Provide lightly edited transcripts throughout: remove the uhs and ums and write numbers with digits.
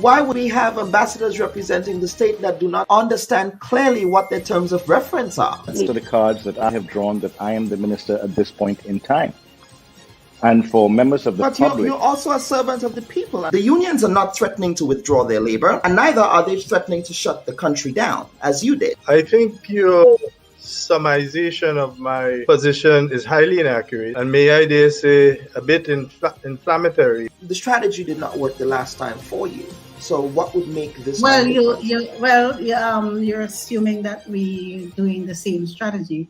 why would we have ambassadors representing the state that do not understand clearly what their terms of reference are? These are the cards that I have drawn, that I am the minister at this point in time. And for members of the public... But you're also a servant of the people. The unions are not threatening to withdraw their labor, and neither are they threatening to shut the country down, as you did. I think your summarization of my position is highly inaccurate, and may I dare say a bit inflammatory. The strategy did not work the last time for you. So what would make this? Well, you're assuming that we're doing the same strategy.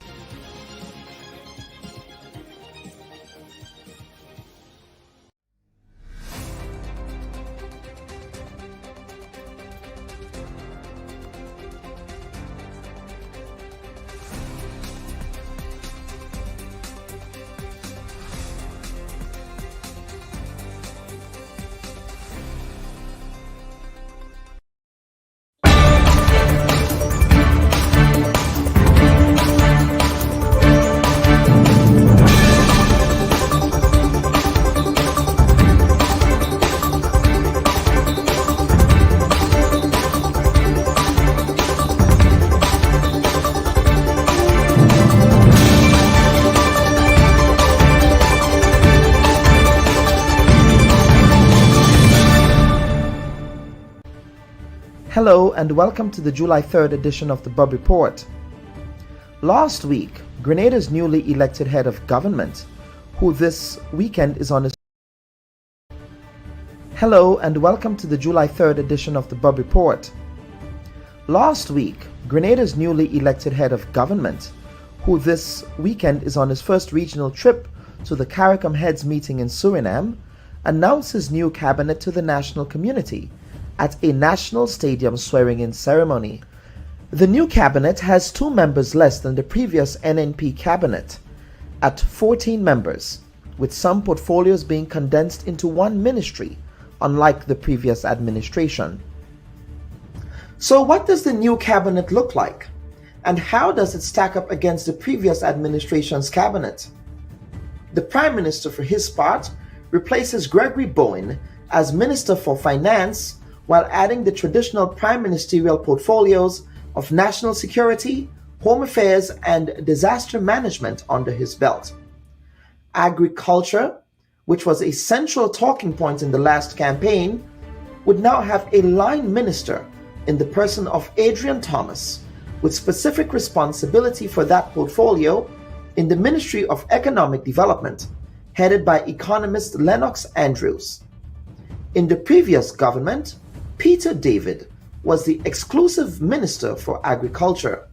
Hello and welcome to the July 3rd edition of the Bubb Report. Last week, Grenada's newly elected head of government, who this weekend is on his... Hello and welcome to the July 3rd edition of the Bubb Report. Last week, Grenada's newly elected head of government, who this weekend is on his first regional trip to the CARICOM Heads meeting in Suriname, announced his new cabinet to the national community at a national stadium swearing-in ceremony. The new cabinet has 2 members less than the previous NNP cabinet, at 14 members, with some portfolios being condensed into one ministry, unlike the previous administration. So what does the new cabinet look like? And how does it stack up against the previous administration's cabinet? The Prime Minister, for his part, replaces Gregory Bowen as Minister for Finance, while adding the traditional prime ministerial portfolios of national security, home affairs, and disaster management under his belt. Agriculture, which was a central talking point in the last campaign, would now have a line minister in the person of Adrian Thomas, with specific responsibility for that portfolio in the Ministry of Economic Development, headed by economist Lennox Andrews. In the previous government, Peter David was the exclusive Minister for Agriculture.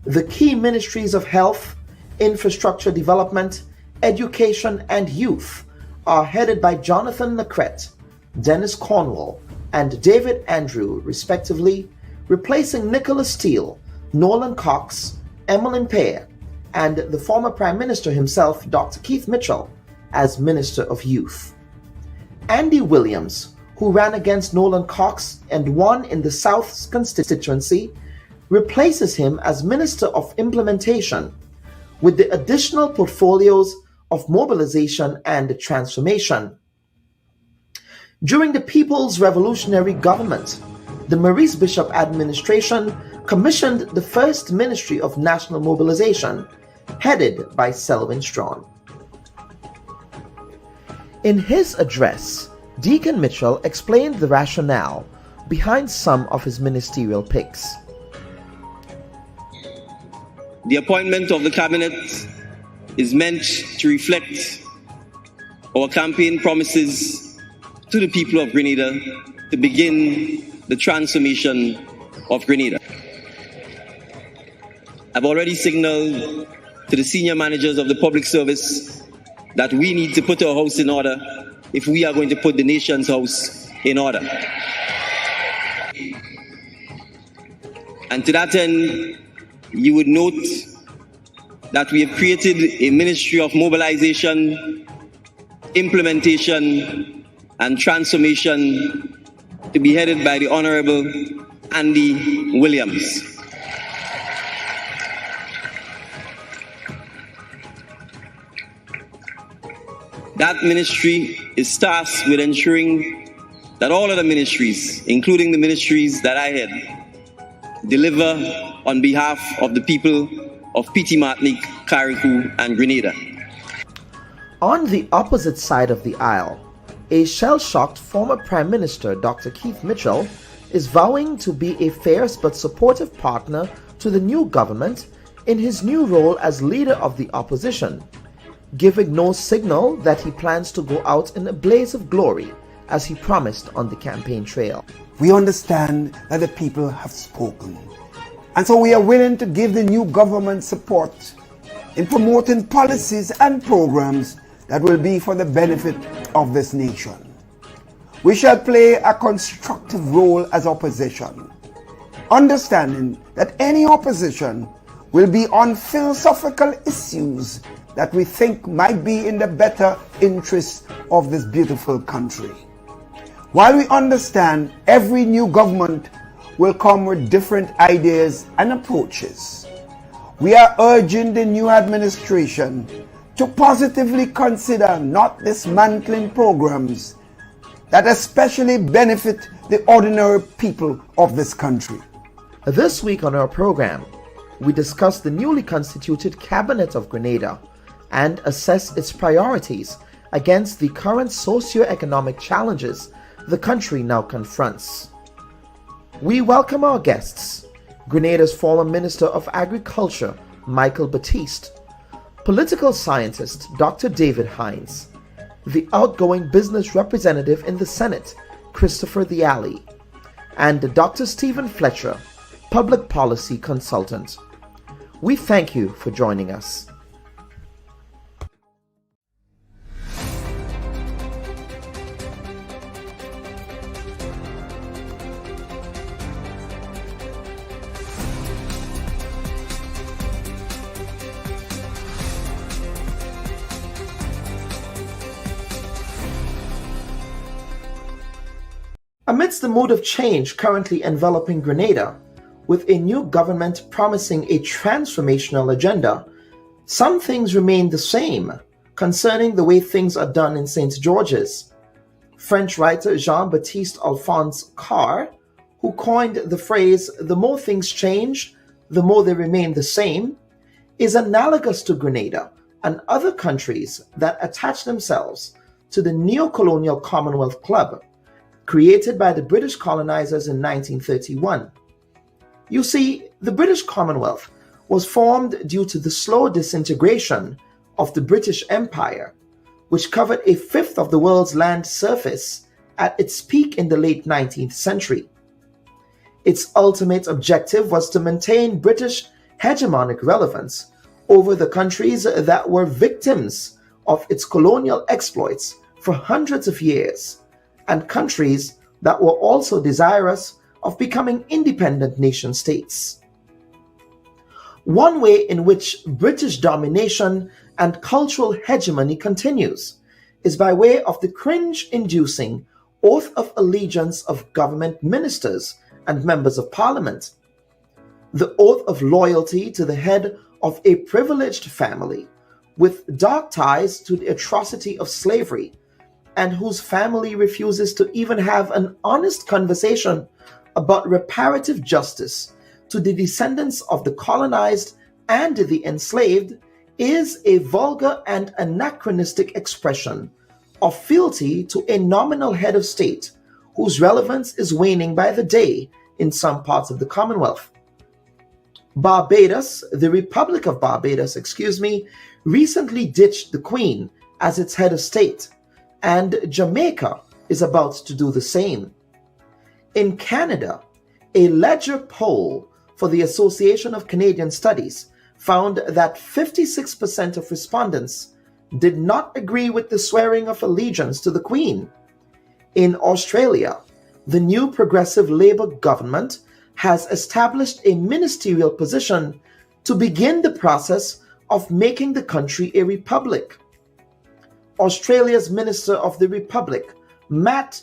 The key ministries of Health, Infrastructure Development, Education, and Youth are headed by Jonathan Nacrette, Dennis Cornwall, and David Andrew, respectively, replacing Nicholas Steele, Nolan Cox, Emmeline Pear, and the former Prime Minister himself, Dr. Keith Mitchell, as Minister of Youth. Andy Williams, who ran against Nolan Cox and won in the South's constituency, replaces him as Minister of Implementation, with the additional portfolios of mobilization and transformation. During the People's Revolutionary Government, the Maurice Bishop administration commissioned the first Ministry of National Mobilization, headed by Selwyn Strawn. In his address, Deacon Mitchell explained the rationale behind some of his ministerial picks. The appointment of the cabinet is meant to reflect our campaign promises to the people of Grenada to begin the transformation of Grenada. I've already signaled to the senior managers of the public service that we need to put our house in order if we are going to put the nation's house in order. And to that end, you would note that we have created a Ministry of Mobilization, Implementation, and Transformation to be headed by the Honorable Andy Williams. That ministry is tasked with ensuring that all other ministries, including the ministries that I head, deliver on behalf of the people of Petite Martinique, Carriacou, and Grenada. On the opposite side of the aisle, a shell-shocked former Prime Minister Dr. Keith Mitchell is vowing to be a fierce but supportive partner to the new government in his new role as leader of the opposition, giving no signal that he plans to go out in a blaze of glory as he promised on the campaign trail. We understand that the people have spoken, and so we are willing to give the new government support in promoting policies and programs that will be for the benefit of this nation. We shall play a constructive role as opposition, understanding that any opposition will be on philosophical issues that we think might be in the better interest of this beautiful country. While we understand every new government will come with different ideas and approaches, we are urging the new administration to positively consider not dismantling programs that especially benefit the ordinary people of this country. This week on our program, we discuss the newly constituted Cabinet of Grenada and assess its priorities against the current socioeconomic challenges the country now confronts. We welcome our guests, Grenada's former Minister of Agriculture, Michael Batiste, political scientist, Dr. David Hines, the outgoing business representative in the Senate, Christopher Diali, and Dr. Stephen Fletcher, public policy consultant. We thank you for joining us. Amidst the mood of change currently enveloping Grenada, with a new government promising a transformational agenda, some things remain the same concerning the way things are done in St. George's. French writer Jean-Baptiste Alphonse Carr, who coined the phrase, "the more things change, the more they remain the same," is analogous to Grenada and other countries that attach themselves to the neo-colonial Commonwealth Club, created by the British colonizers in 1931. You see, the British Commonwealth was formed due to the slow disintegration of the British Empire, which covered a fifth of the world's land surface at its peak in the late 19th century. Its ultimate objective was to maintain British hegemonic relevance over the countries that were victims of its colonial exploits for hundreds of years, and countries that were also desirous of becoming independent nation states. One way in which British domination and cultural hegemony continues is by way of the cringe-inducing oath of allegiance of government ministers and members of parliament, the oath of loyalty to the head of a privileged family with dark ties to the atrocity of slavery, and whose family refuses to even have an honest conversation about reparative justice to the descendants of the colonized and the enslaved, is a vulgar and anachronistic expression of fealty to a nominal head of state whose relevance is waning by the day in some parts of the Commonwealth. Barbados, the Republic of Barbados, recently ditched the Queen as its head of state, and Jamaica is about to do the same. In Canada, a Ledger poll for the Association of Canadian Studies found that 56% of respondents did not agree with the swearing of allegiance to the Queen. In Australia, the new progressive Labour government has established a ministerial position to begin the process of making the country a republic. Australia's Minister of the Republic, Matt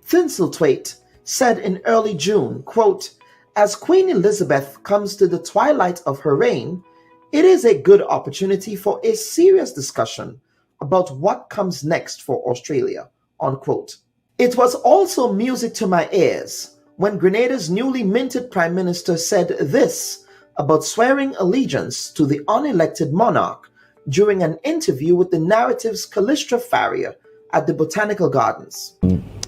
Thistlethwaite, said in early June, quote, "As Queen Elizabeth comes to the twilight of her reign, it is a good opportunity for a serious discussion about what comes next for Australia," unquote. It was also music to my ears when Grenada's newly minted Prime Minister said this about swearing allegiance to the unelected monarch during an interview with the Narrative's Callistra Farrier at the Botanical Gardens.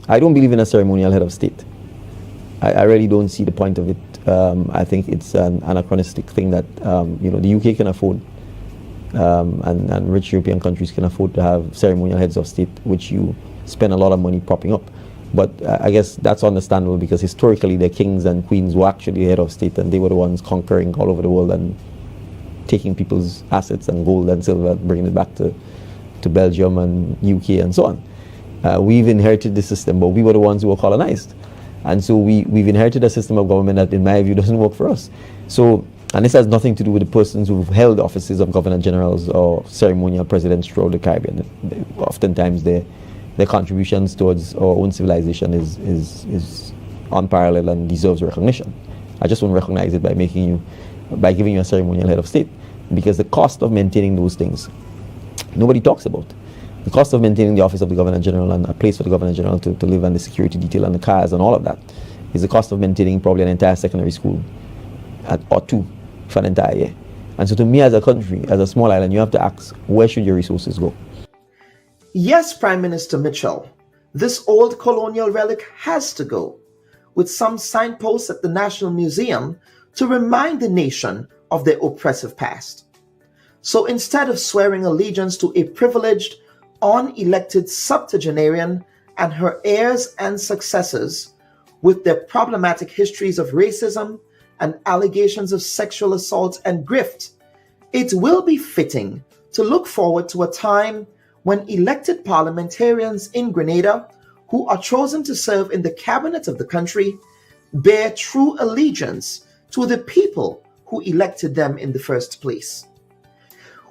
I don't believe in a ceremonial head of state. I really don't see the point of it. I think it's an anachronistic thing that the UK can afford, and rich European countries can afford to have ceremonial heads of state, which you spend a lot of money propping up. But I guess that's understandable because historically the kings and queens were actually the head of state, and they were the ones conquering all over the world and taking people's assets and gold and silver and bringing it back to Belgium and UK and so on. We've inherited the system, but we were the ones who were colonized. And so we've inherited a system of government that, in my view, doesn't work for us. So, and this has nothing to do with the persons who've held offices of governor generals or ceremonial presidents throughout the Caribbean. Oftentimes, their contributions towards our own civilization is unparalleled and deserves recognition. I just won't recognize it by giving you a ceremonial head of state, because the cost of maintaining those things, nobody talks about. The cost of maintaining the office of the Governor General and a place for the Governor General to live, and the security detail and the cars and all of that, is the cost of maintaining probably an entire secondary school or two for an entire year. And so to me, as a country, as a small island, you have to ask, where should your resources go? Yes, Prime Minister Mitchell, this old colonial relic has to go, with some signposts at the National Museum to remind the nation of their oppressive past. So instead of swearing allegiance to a privileged, unelected septuagenarian and her heirs and successors with their problematic histories of racism and allegations of sexual assault and grift, it will be fitting to look forward to a time when elected parliamentarians in Grenada, who are chosen to serve in the cabinet of the country, bear true allegiance to the people who elected them in the first place.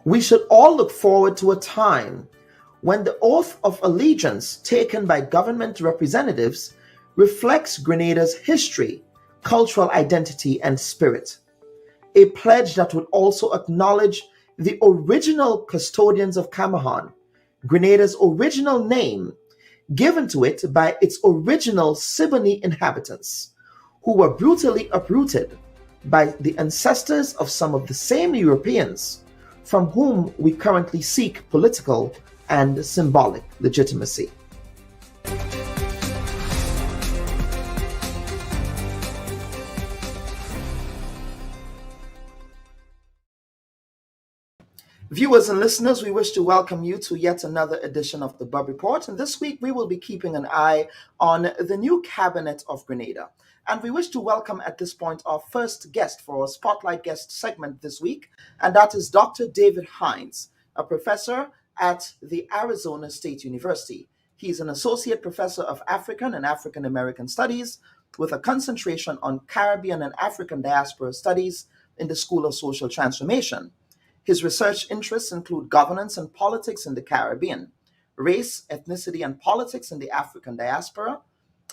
We should all look forward to a time when the oath of allegiance taken by government representatives reflects Grenada's history, cultural identity, and spirit. A pledge that would also acknowledge the original custodians of Camahan, Grenada's original name, given to it by its original Siboney inhabitants, who were brutally uprooted by the ancestors of some of the same Europeans from whom we currently seek political and symbolic legitimacy. Viewers and listeners, we wish to welcome you to yet another edition of the Bubb Report. And this week we will be keeping an eye on the new cabinet of Grenada. And we wish to welcome at this point our first guest for our Spotlight Guest segment this week, and that is Dr. David Hines, a professor at the Arizona State University. He's an associate professor of African and African American studies with a concentration on Caribbean and African diaspora studies in the School of Social Transformation. His research interests include governance and politics in the Caribbean, race, ethnicity, and politics in the African diaspora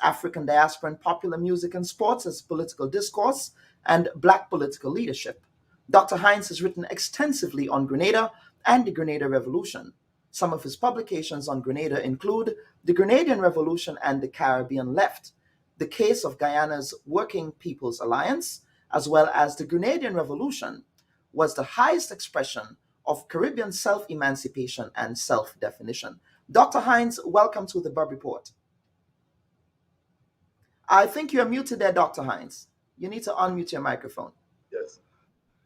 and popular music and sports as political discourse, and Black political leadership. Dr. Hines has written extensively on Grenada and the Grenada Revolution. Some of his publications on Grenada include The Grenadian Revolution and the Caribbean Left, The Case of Guyana's Working People's Alliance, as well as The Grenadian Revolution was the highest expression of Caribbean self-emancipation and self-definition. Dr. Hines, welcome to the Bubb Report. I think you're muted there, Dr. Hines. You need to unmute your microphone. Yes.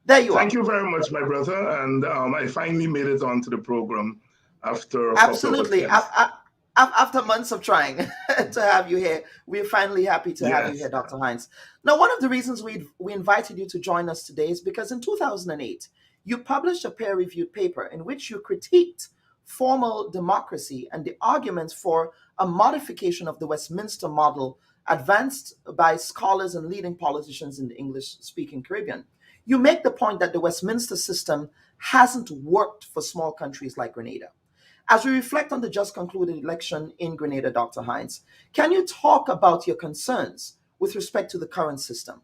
There you are. Thank you very much, my brother. And I finally made it onto the program after a Absolutely. couple of attempts. After months of trying to have you here, we're finally happy to have you here, Dr. Hines. Now, one of the reasons we invited you to join us today is because in 2008, you published a peer-reviewed paper in which you critiqued formal democracy and the arguments for a modification of the Westminster model advanced by scholars and leading politicians in the English-speaking Caribbean. You make the point that the Westminster system hasn't worked for small countries like Grenada. As we reflect on the just concluded election in Grenada, Dr. Hines, can you talk about your concerns with respect to the current system?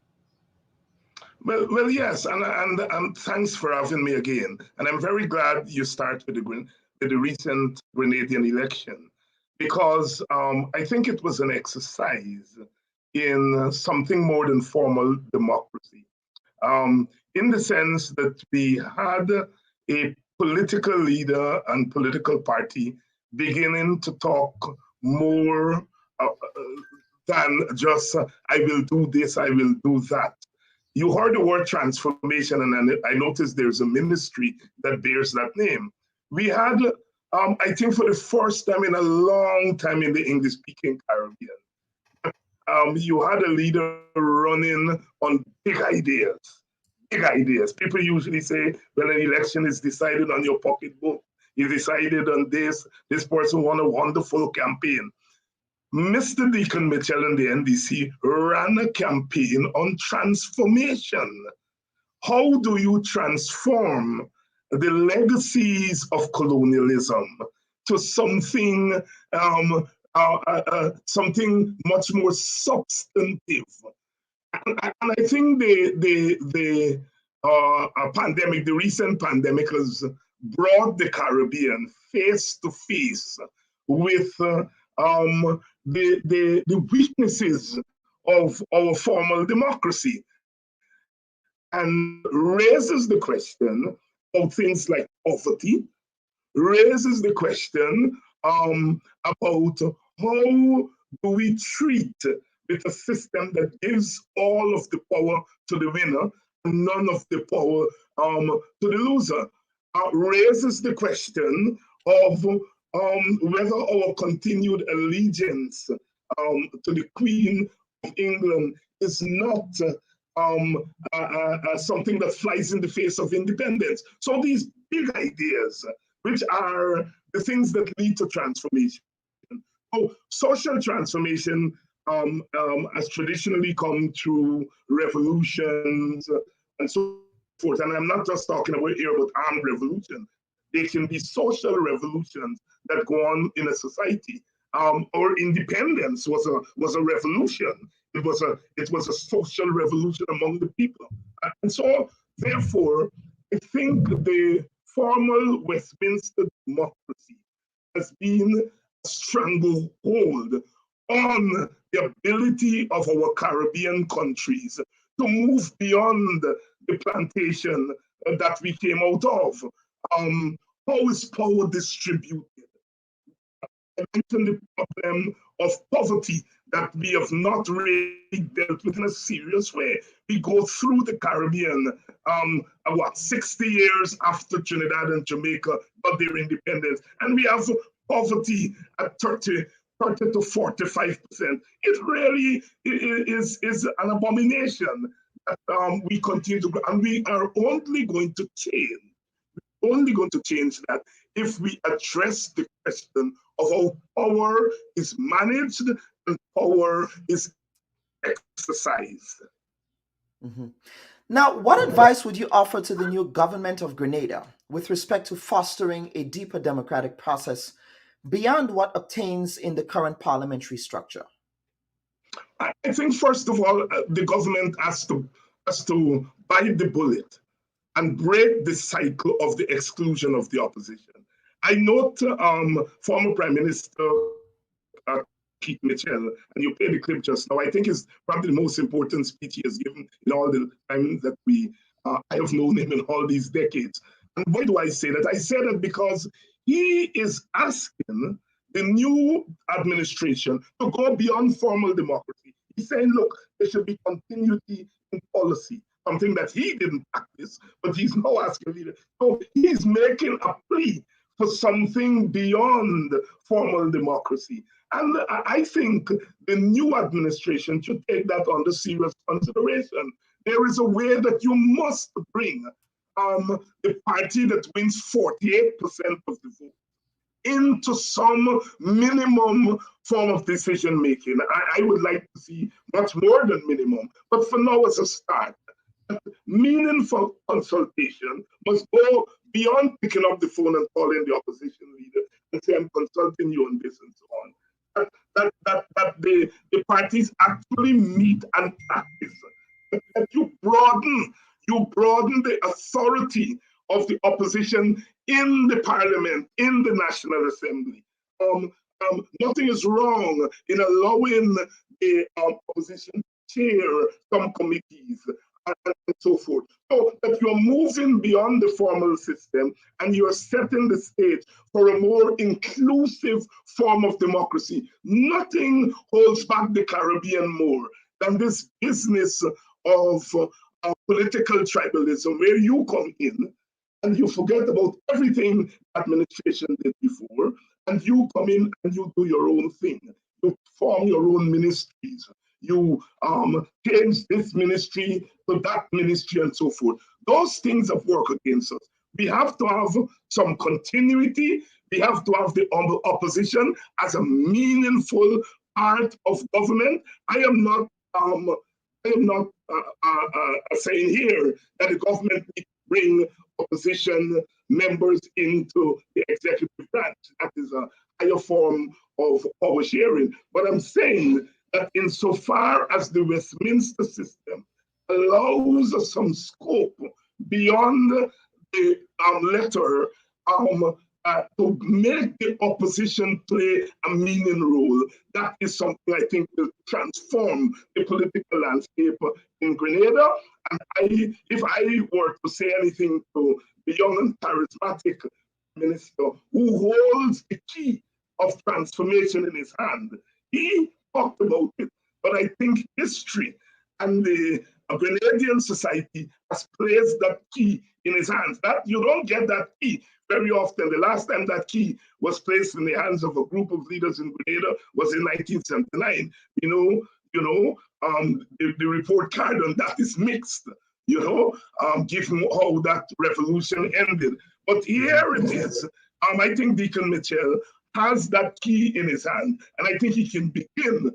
Well, yes, and thanks for having me again. And I'm very glad you start with the recent Grenadian election, because I think it was an exercise in something more than formal democracy, in the sense that we had a political leader and political party beginning to talk more than just, I will do this, I will do that. You heard the word transformation, and I noticed there's a ministry that bears that name. We had, I think for the first time in a long time in the English-speaking Caribbean, you had a leader running on big ideas. Big ideas. People usually say, when an election is decided on your pocketbook, you decided on this person won a wonderful campaign. Mr. Deacon Mitchell and the NDC ran a campaign on transformation. How do you transform the legacies of colonialism to something, something much more substantive? And I think the pandemic, the recent pandemic, has brought the Caribbean face to face with the weaknesses of our formal democracy, and raises the question of things like poverty, raises the question about how do we treat with a system that gives all of the power to the winner and none of the power to the loser. Raises the question of whether our continued allegiance to the Queen of England is not something that flies in the face of independence. So these big ideas, which are the things that lead to transformation. So social transformation has traditionally come through revolutions and so forth. And I'm not just talking about here about armed revolution. There can be social revolutions that go on in a society. Our independence was a revolution. It was a social revolution among the people. And so, therefore, I think the formal Westminster democracy has been a stranglehold on the ability of our Caribbean countries to move beyond the plantation that we came out of. How is power distributed? I mentioned the problem of poverty that we have not really dealt with in a serious way. We go through the Caribbean, 60 years after Trinidad and Jamaica got their independence, and we have poverty at 30 to 45%. It really is an abomination that we continue to grow, and we are only going to change that if we address the question of how power is managed and power is exercised. Mm-hmm. Now, what advice would you offer to the new government of Grenada with respect to fostering a deeper democratic process beyond what obtains in the current parliamentary structure? I think, first of all, the government has to bite the bullet and break the cycle of the exclusion of the opposition. I note former Prime Minister Keith Mitchell, and you played the clip just now. I think it's probably the most important speech he has given in all the time that I have known him in all these decades. And why do I say that? I say that because he is asking the new administration to go beyond formal democracy. He's saying, look, there should be continuity in policy, something that he didn't practice, but he's now asking leaders. So he's making a plea for something beyond formal democracy. And I think the new administration should take that under serious consideration. There is a way that you must bring the party that wins 48% of the vote into some minimum form of decision making. I would like to see much more than minimum, but for now, as a start, meaningful consultation must go beyond picking up the phone and calling the opposition leader and say, I'm consulting you on this and so on. That the parties actually meet and practice. That you broaden the authority of the opposition in the parliament, in the National Assembly. Nothing is wrong in allowing the opposition chair some committees and so forth. So that you're moving beyond the formal system and you're setting the stage for a more inclusive form of democracy. Nothing holds back the Caribbean more than this business of political tribalism, where you come in and you forget about everything administration did before, and you come in and you do your own thing. You form your own ministries. You change this ministry to that ministry and so forth. Those things have worked against us. We have to have some continuity. We have to have the opposition as a meaningful part of government. I am not saying here that the government needs to bring opposition members into the executive branch. That is a higher form of power sharing. But I'm saying that insofar as the Westminster system allows us some scope beyond the letter to make the opposition play a meaning role, that is something I think will transform the political landscape in Grenada. And if I were to say anything to the young and charismatic minister who holds the key of transformation in his hand, he talked about it, but I think history and the Grenadian society has placed that key in his hands. That you don't get that key very often. The last time that key was placed in the hands of a group of leaders in Grenada was in 1979. The report card on that is mixed, given how that revolution ended. But here it is. I think Deacon Mitchell has that key in his hand, and I think he can begin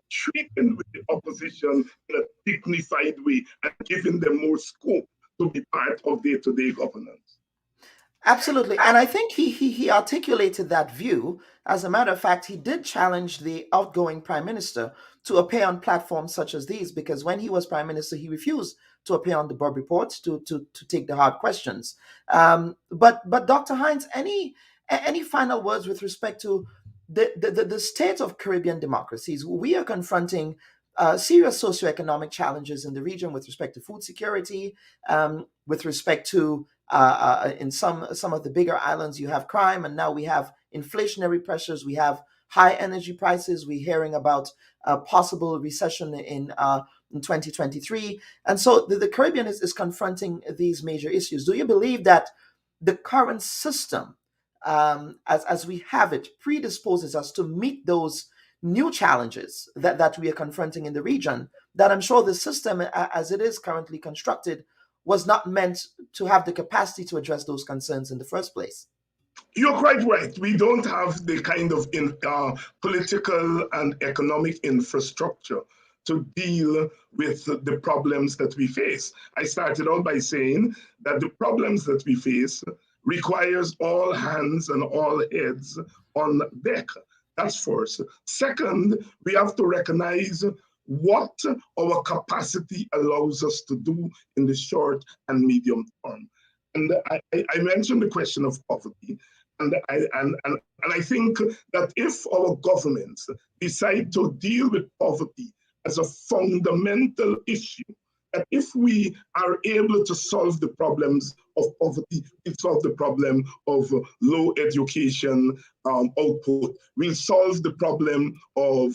treating with the opposition in a dignified way and giving them more scope to be part of day-to-day governance. Absolutely. And I think he articulated that view. As a matter of fact, he did challenge the outgoing prime minister to appear on platforms such as these, because when he was prime minister, he refused to appear on the Bubb Report to take the hard questions. But Dr. Hines, any final words with respect to the state of Caribbean democracies? We are confronting serious socioeconomic challenges in the region with respect to food security, with respect to in some of the bigger islands, you have crime, and now we have inflationary pressures. We have high energy prices. We're hearing about a possible recession in 2023, and so the Caribbean is confronting these major issues. Do you believe that the current system, as we have it, predisposes us to meet those new challenges that we are confronting in the region? That I'm sure the system, as it is currently constructed, was not meant to have the capacity to address those concerns in the first place. You're quite right. We don't have the kind of political and economic infrastructure to deal with the problems that we face. I started out by saying that the problems that we face requires all hands and all heads on deck. That's first. Second, we have to recognize what our capacity allows us to do in the short and medium term. And I mentioned the question of poverty. And I think that if our governments decide to deal with poverty as a fundamental issue, that if we are able to solve the problems of poverty, we solve the problem of low education output, we'll solve the problem of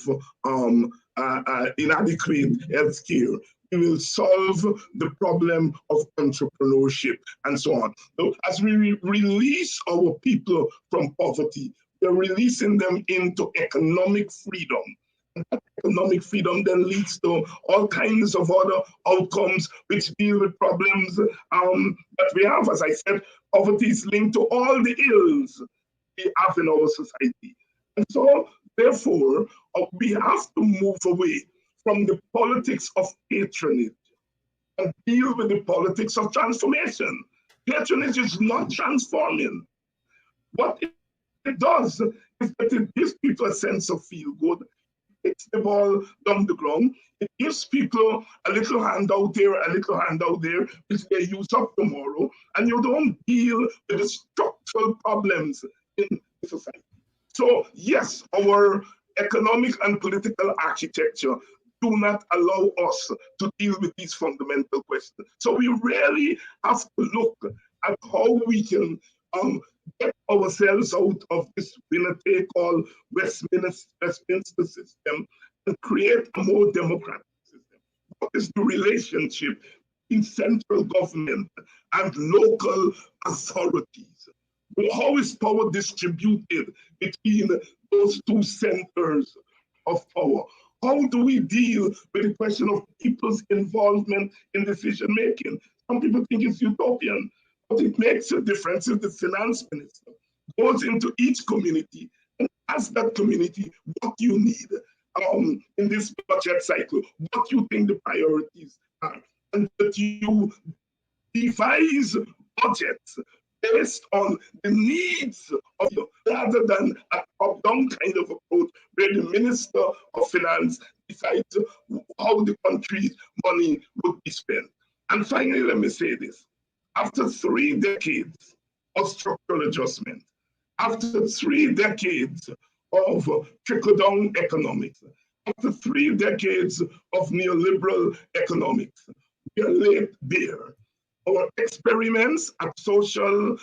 inadequate healthcare, we will solve the problem of entrepreneurship and so on. So as we release our people from poverty, we're releasing them into economic freedom. And that economic freedom then leads to all kinds of other outcomes which deal with problems that we have. As I said, poverty is linked to all the ills we have in our society. And so, therefore, we have to move away from the politics of patronage and deal with the politics of transformation. Patronage is not transforming. What it does is that it gives people a sense of feel good. It's the ball down the ground. It gives people a little handout there, a little handout there, which they use up tomorrow, and you don't deal with the structural problems in society. So yes, our economic and political architecture do not allow us to deal with these fundamental questions. So we really have to look at how we can get ourselves out of this winner-take-all Westminster system and create a more democratic system. What is the relationship in central government and local authorities? How is power distributed between those two centers of power? How do we deal with the question of people's involvement in decision making? Some people think it's utopian, but it makes a difference if the finance minister goes into each community and asks that community what you need in this budget cycle, what you think the priorities are, and that you devise budgets based on the needs of you, rather than a top-down kind of approach where the Minister of Finance decides how the country's money would be spent. And finally, let me say this. After 3 decades of structural adjustment, after 3 decades of trickle-down economics, after 3 decades of neoliberal economics, we are laid bare. Our experiments at social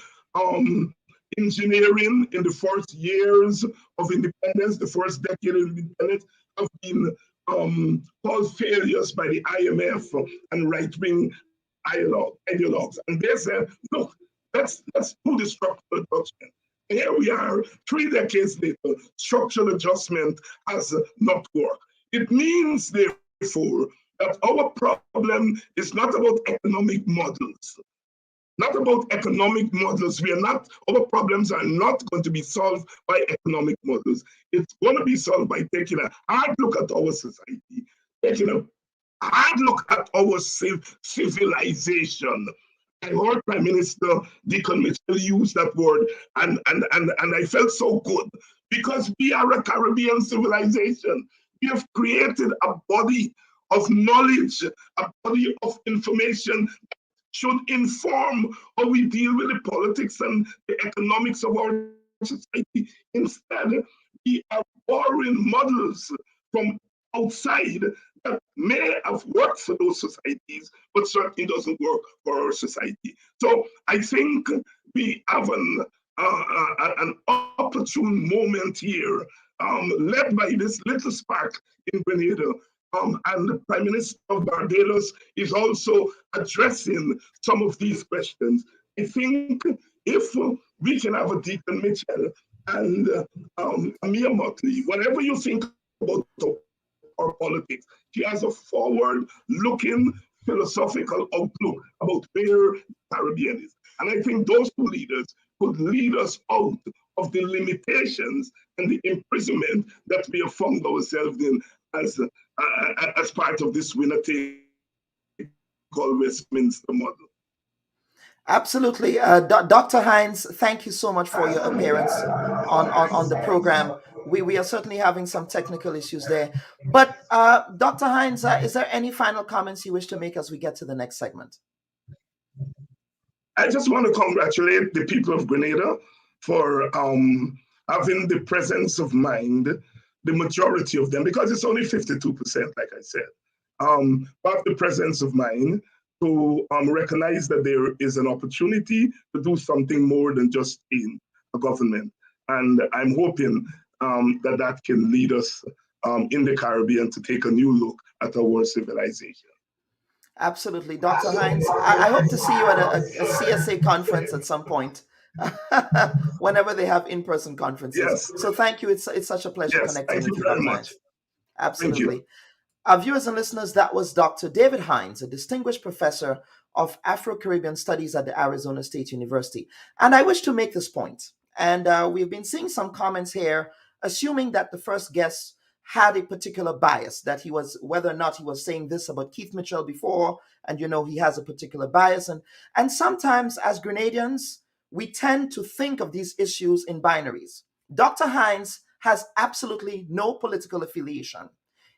engineering in the first years of independence, the first decade of independence, have been called failures by the IMF and right-wing ideologues. And they said, look, let's do the structural adjustment. And here we are, 3 decades later, structural adjustment has not worked. It means, therefore, that our problem is not about economic models. Not about economic models. Our problems are not going to be solved by economic models. It's going to be solved by taking a hard look at our society, taking a hard look at our civilization. I heard Prime Minister Deacon Mitchell use that word, and I felt so good because we are a Caribbean civilization. We have created a body of knowledge, a body of information that should inform how we deal with the politics and the economics of our society. Instead, we are borrowing models from outside that may have worked for those societies, but certainly doesn't work for our society. So I think we have an opportune moment here, led by this little spark in Grenada. And the Prime Minister of Barbados is also addressing some of these questions. I think if we can have a Deacon Mitchell and Amir Motley, whatever you think about our politics, she has a forward-looking philosophical outlook about where the Caribbean is. And I think those two leaders could lead us out of the limitations and the imprisonment that we have found ourselves in as part of this winner-take-all Westminster model. Absolutely. Dr. Hines, thank you so much for your appearance on the program. We are certainly having some technical issues there. But Dr. Hines, is there any final comments you wish to make as we get to the next segment? I just want to congratulate the people of Grenada for having the presence of mind, the majority of them, because it's only 52%, like I said, have the presence of mind to recognize that there is an opportunity to do something more than just in a government. And I'm hoping that can lead us in the Caribbean to take a new look at our civilization. Absolutely. Dr. Hines, I hope to see you at a CSA conference at some point. Whenever they have in-person conferences. Yes. So thank you. It's such a pleasure connecting with you, Dr. Hines. Absolutely. Our viewers and listeners, that was Dr. David Hines, a distinguished professor of Afro-Caribbean Studies at the Arizona State University. And I wish to make this point. And we've been seeing some comments here, assuming that the first guest had a particular bias, that he was, whether or not he was saying this about Keith Mitchell before, and he has a particular bias. And sometimes as Grenadians, we tend to think of these issues in binaries. Dr. Hines has absolutely no political affiliation.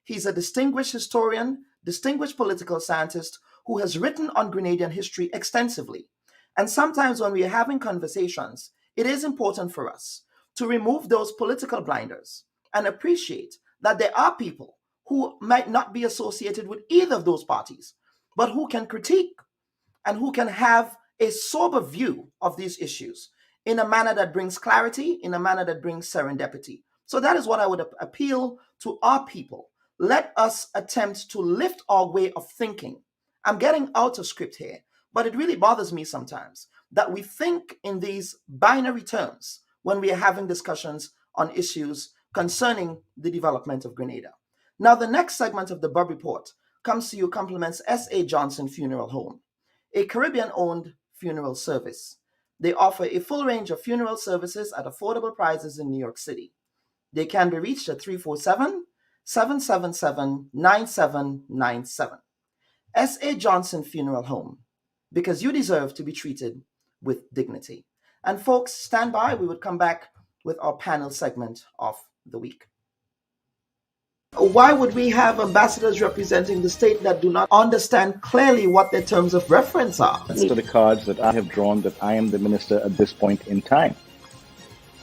He's a distinguished historian, distinguished political scientist who has written on Grenadian history extensively. And sometimes when we are having conversations, it is important for us to remove those political blinders and appreciate that there are people who might not be associated with either of those parties, but who can critique and who can have a sober view of these issues in a manner that brings clarity, in a manner that brings serendipity. So that is what I would appeal to our people. Let us attempt to lift our way of thinking. I'm getting out of script here, but it really bothers me sometimes that we think in these binary terms when we are having discussions on issues concerning the development of Grenada. Now, the next segment of the Bubb Report comes to you compliments S.A. Johnson Funeral Home, a Caribbean-owned funeral service. They offer a full range of funeral services at affordable prices in New York City. They can be reached at 347-777-9797. S.A. Johnson Funeral Home, because you deserve to be treated with dignity. And folks, stand by. We would come back with our panel segment of the week. Why would we have ambassadors representing the state that do not understand clearly what their terms of reference are? These are the cards that I have drawn that I am the minister at this point in time.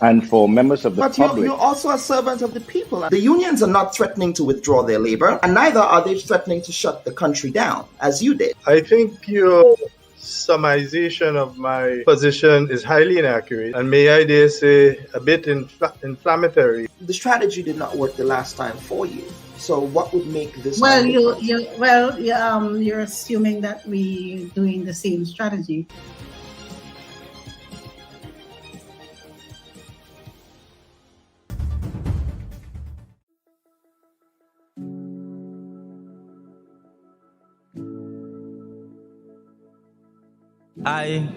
And for members of the public... But you're also a servant of the people. The unions are not threatening to withdraw their labor, and neither are they threatening to shut the country down, as you did. I think your summarization of my position is highly inaccurate, and may I dare say a bit inflammatory. The strategy did not work the last time for you. So what would make this? Well, you're assuming that we're doing the same strategy. I,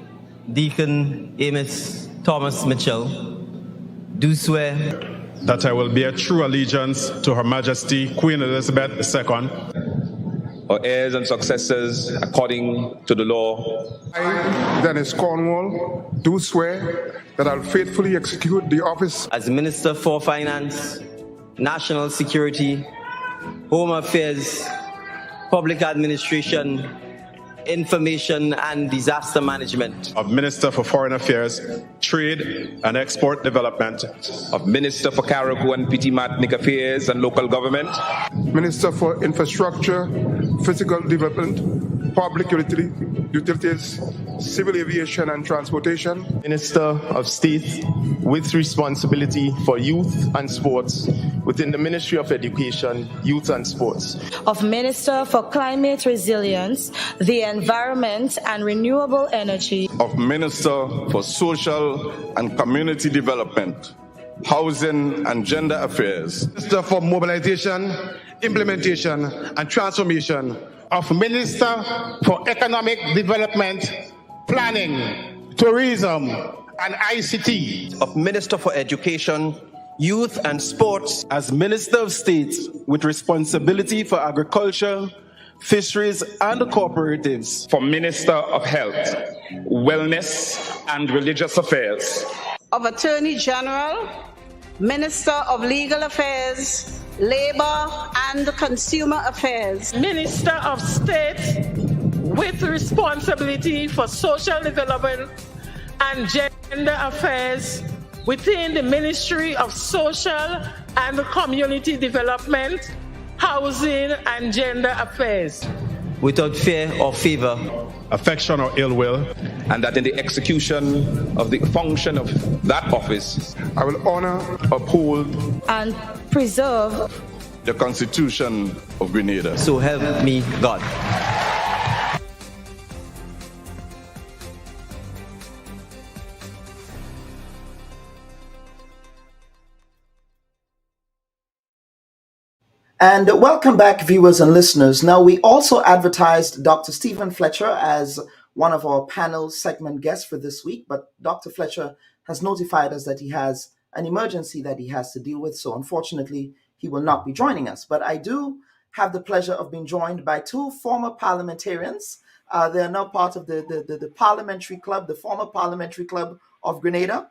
Deacon Amos Thomas Mitchell, do swear that I will bear true allegiance to Her Majesty Queen Elizabeth II, or heirs and successors according to the law. I, Dennis Cornwall, do swear that I'll faithfully execute the office as Minister for Finance, National Security, Home Affairs, Public Administration, Information and Disaster Management, of Minister for Foreign Affairs, Trade and Export Development, of Minister for Carriacou and Petit-Martinique Affairs and Local Government, Minister for Infrastructure, Physical Development, Public Utilities, Civil Aviation and Transportation, Minister of State with responsibility for youth and sports within the Ministry of Education, Youth and Sports, of Minister for Climate Resilience, the Environment and Renewable Energy, of Minister for Social and Community Development, Housing and Gender Affairs, Minister for Mobilization, Implementation and Transformation, of Minister for Economic Development, Planning, Tourism and ICT, of Minister for Education, Youth and Sports, as Minister of State with responsibility for agriculture, fisheries and cooperatives, for Minister of Health, Wellness and Religious Affairs, of Attorney General, Minister of Legal Affairs, Labor and Consumer Affairs, Minister of State with responsibility for social development and gender affairs within the Ministry of Social and Community Development, Housing and Gender Affairs, without fear or favor, affection or ill will, and that in the execution of the function of that office, I will honor, uphold, and preserve the Constitution of Grenada. So help me God. And welcome back, viewers and listeners. Now, we also advertised Dr. Stephen Fletcher as one of our panel segment guests for this week, but Dr. Fletcher has notified us that he has an emergency that he has to deal with, so unfortunately, he will not be joining us. But I do have the pleasure of being joined by two former parliamentarians. They are now part of the parliamentary club, the former parliamentary club of Grenada.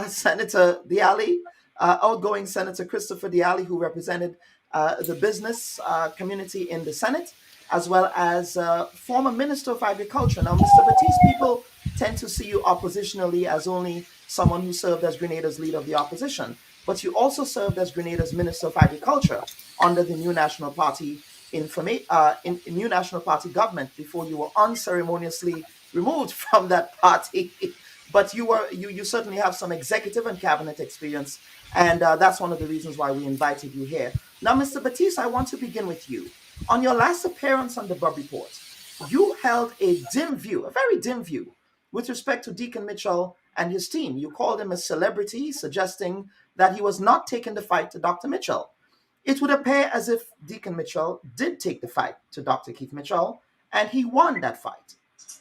Senator Dialli, outgoing Senator Christopher Dialli, who represented the business community in the Senate, as well as former Minister of Agriculture. Now, Mr. Batiste, people tend to see you oppositionally as only someone who served as Grenada's leader of the opposition, but you also served as Grenada's Minister of Agriculture under the New National Party New National Party government before you were unceremoniously removed from that party. But you certainly have some executive and cabinet experience, and that's one of the reasons why we invited you here. Now, Mr. Batiste, I want to begin with you. On your last appearance on the Bubb Report, you held a very dim view, with respect to Deacon Mitchell and his team. You called him a celebrity, suggesting that he was not taking the fight to Dr. Mitchell. It would appear as if Deacon Mitchell did take the fight to Dr. Keith Mitchell, and he won that fight.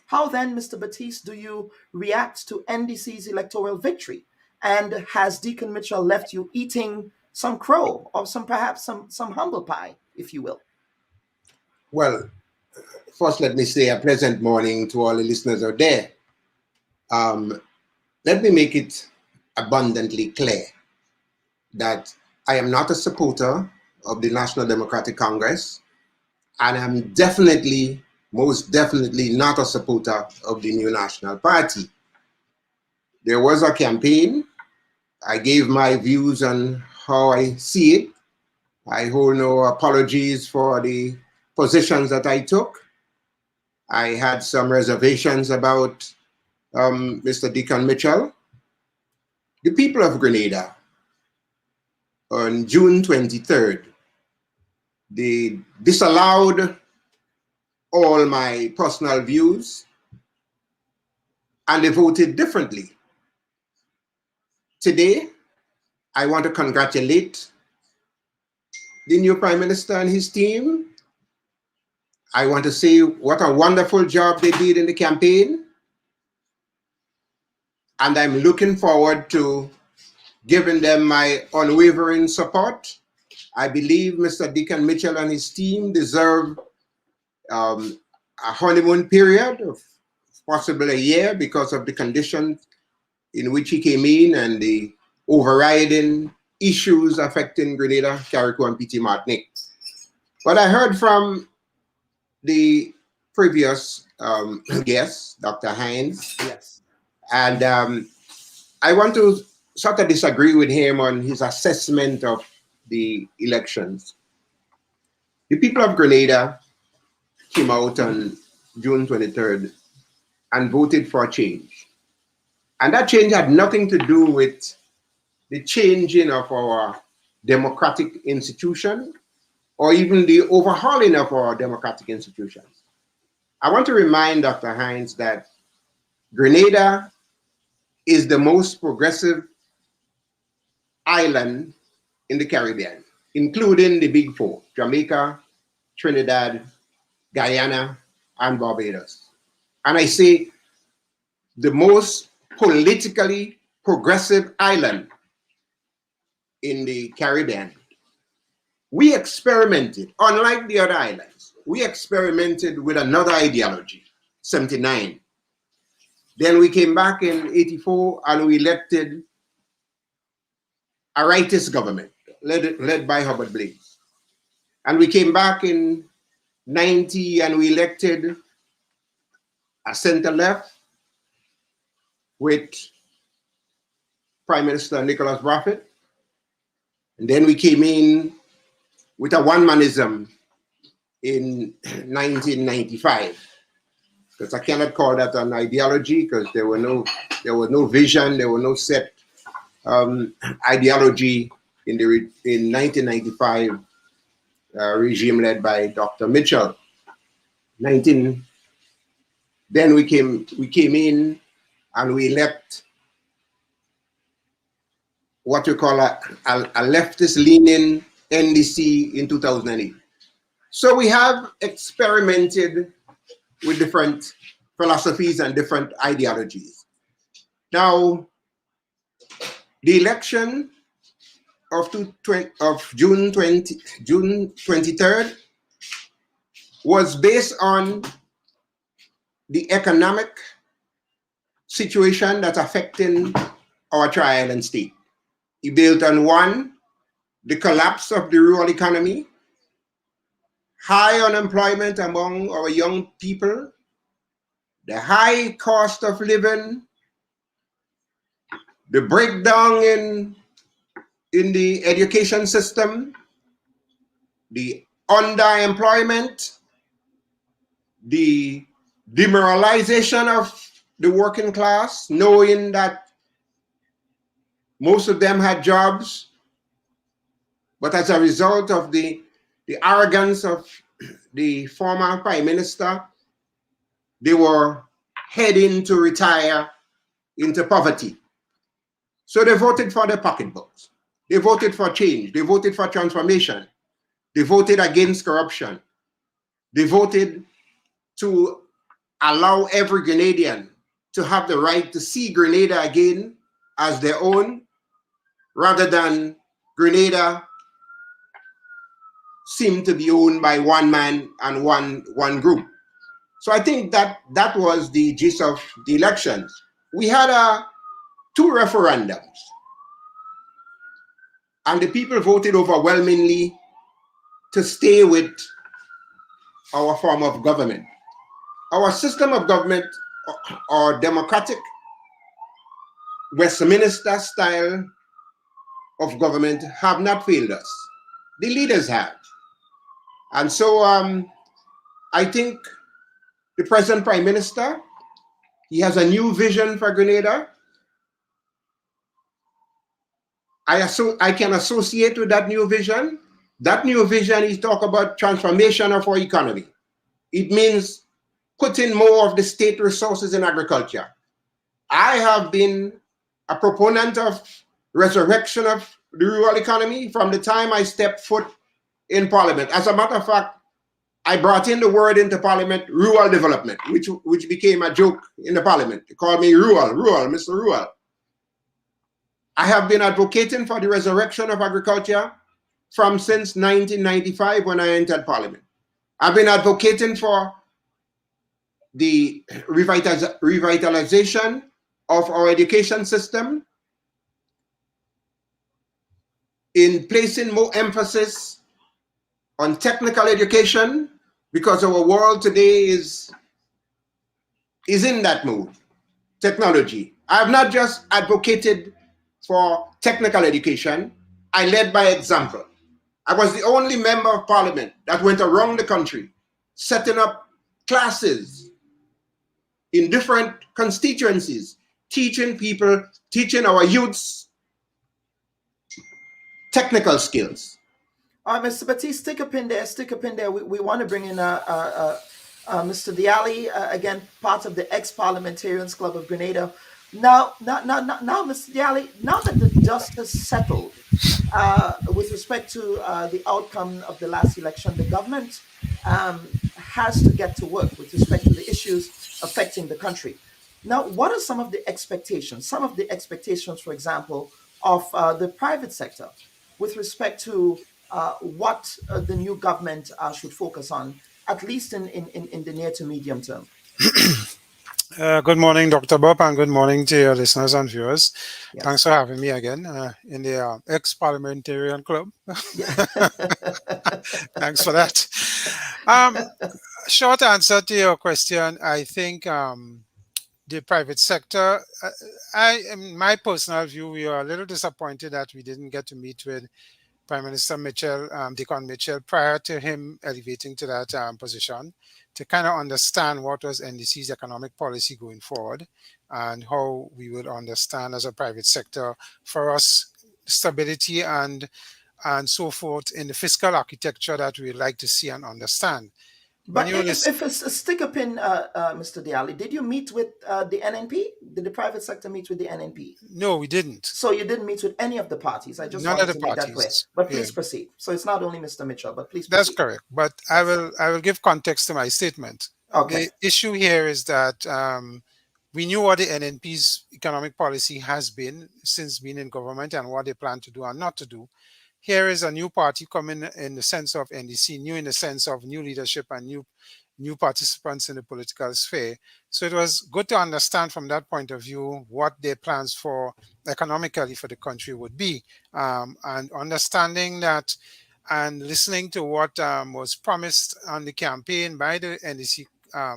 How then, Mr. Batiste, do you react to NDC's electoral victory? And has Deacon Mitchell left you eating some crow or perhaps some humble pie, if you will? Well, first let me say a pleasant morning to all the listeners out there. Let me make it abundantly clear that I am not a supporter of the National Democratic Congress, and I'm most definitely not a supporter of the New National Party. There was a campaign. I gave my views on how I see it. I hold no apologies for the positions that I took. I had some reservations about Mr. Deacon Mitchell. The people of Grenada, on June 23rd, they disallowed all my personal views and they voted differently. Today, I want to congratulate the new Prime Minister and his team. I want to say what a wonderful job they did in the campaign. And I'm looking forward to giving them my unwavering support. I believe Mr. Deacon Mitchell and his team deserve a honeymoon period of possibly a year because of the conditions in which he came in and the overriding issues affecting Grenada, Carriacou, and PT Martinique. But I heard from the previous guest, Dr. Hines. Yes. And I want to sort of disagree with him on his assessment of the elections. The people of Grenada came out on June 23rd and voted for a change. And that change had nothing to do with the changing of our democratic institution or even the overhauling of our democratic institutions. I want to remind Dr. Hines that Grenada is the most progressive island in the Caribbean, including the Big Four, Jamaica, Trinidad, Guyana, and Barbados. And I say the most politically progressive island in the Caribbean. We experimented, unlike the other islands, we experimented with another ideology, 79. Then we came back in 84 and we elected a rightist government led by Hubbard Blaze. And we came back in 90 and we elected a center-left with Prime Minister Nicholas Braffett. And then we came in with a one-manism in 1995. Because I cannot call that an ideology because there was no vision, there was no set ideology in 1995 regime led by Dr. Mitchell. Then we came in and we elect what we call a leftist-leaning NDC in 2008. So we have experimented with different philosophies and different ideologies. Now, the election of June 23rd was based on the economic situation that's affecting our tri-island state. It built on one, the collapse of the rural economy, high unemployment among our young people, the high cost of living, the breakdown in the education system, the underemployment, the demoralization of the working class, knowing that most of them had jobs, but as a result of the arrogance of the former prime minister, they were heading to retire into poverty. So they voted for their pocketbooks. They voted for change. They voted for transformation. They voted against corruption. They voted to allow every Grenadian to have the right to see Grenada again as their own, rather than Grenada seem to be owned by one man and one group. So I think that was the gist of the elections. We had two referendums, and the people voted overwhelmingly to stay with our form of government. Our system of government, our democratic Westminster style of government, have not failed us. The leaders have. And so I think the present Prime Minister, he has a new vision for Grenada. I can associate with that new vision. That new vision is talk about transformation of our economy. It means putting more of the state resources in agriculture. I have been a proponent of resurrection of the rural economy from the time I stepped foot in Parliament. As a matter of fact, I brought in the word into Parliament, rural development, which became a joke in the Parliament. They called me rural, Mr. Rural. I have been advocating for the resurrection of agriculture since 1995 when I entered Parliament. I've been advocating for the revitalization of our education system, in placing more emphasis on technical education, because our world today is in that mood, technology. I have not just advocated for technical education, I led by example. I was the only member of Parliament that went around the country setting up classes in different constituencies, teaching people, teaching our youths technical skills. Mr. Batiste, stick up in there. We want to bring in Mr. Dialli, again, part of the ex-parliamentarians club of Grenada. Now, Mr. Dialli, now that the dust has settled with respect to the outcome of the last election, the government has to get to work with respect to the issues affecting the country. Now, what are some of the expectations? Some of the expectations, for example, of the private sector with respect to what the new government should focus on, at least in the near to medium term? Good morning, Dr. Bubb, and good morning to your listeners and viewers. Yes. Thanks for having me again in the ex-parliamentarian club. Thanks for that. Short answer to your question, I think the private sector, in my personal view, we are a little disappointed that we didn't get to meet with Prime Minister Mitchell, Deacon Mitchell, prior to him elevating to that position, to kind of understand what was NDC's economic policy going forward and how we would understand as a private sector, for us, stability and so forth in the fiscal architecture that we'd like to see and understand. But if it's a stick up in, Mr. Dialli, did you meet with the NNP? Did the private sector meet with the NNP? No, we didn't. So you didn't meet with any of the parties. I just wanted to make that clear. But please proceed. So it's not only Mr. Mitchell, but please proceed. That's correct. But I will give context to my statement. Okay. The issue here is that we knew what the NNP's economic policy has been since being in government and what they plan to do and not to do. Here is a new party coming in the sense of NDC, new in the sense of new leadership and new participants in the political sphere. So it was good to understand from that point of view what their plans for economically for the country would be, and understanding that and listening to what was promised on the campaign by the NDC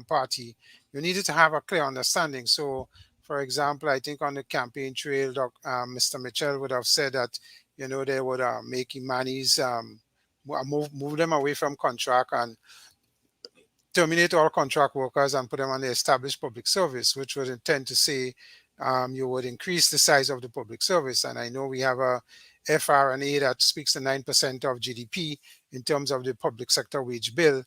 party. You needed to have a clear understanding. So For example, I think on the campaign trail, Mr. Mitchell would have said that, they would make Imanis move them away from contract and terminate all contract workers and put them on the established public service, which would intend to say you would increase the size of the public service. And I know we have a FRNA that speaks to 9% of GDP in terms of the public sector wage bill.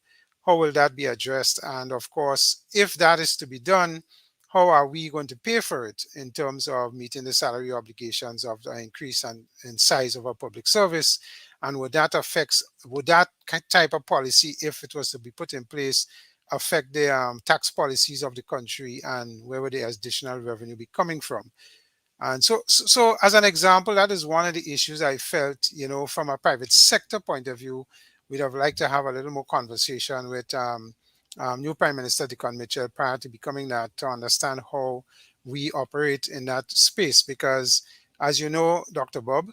How will that be addressed? And of course, if that is to be done, how are we going to pay for it in terms of meeting the salary obligations of the increase in size of our public service? And would that type of policy, if it was to be put in place, affect the tax policies of the country, and where would the additional revenue be coming from? And so as an example, that is one of the issues I felt, from a private sector point of view, we'd have liked to have a little more conversation with new Prime Minister Dickon Mitchell prior to becoming that, to understand how we operate in that space. Because as you know, Dr. Bubb,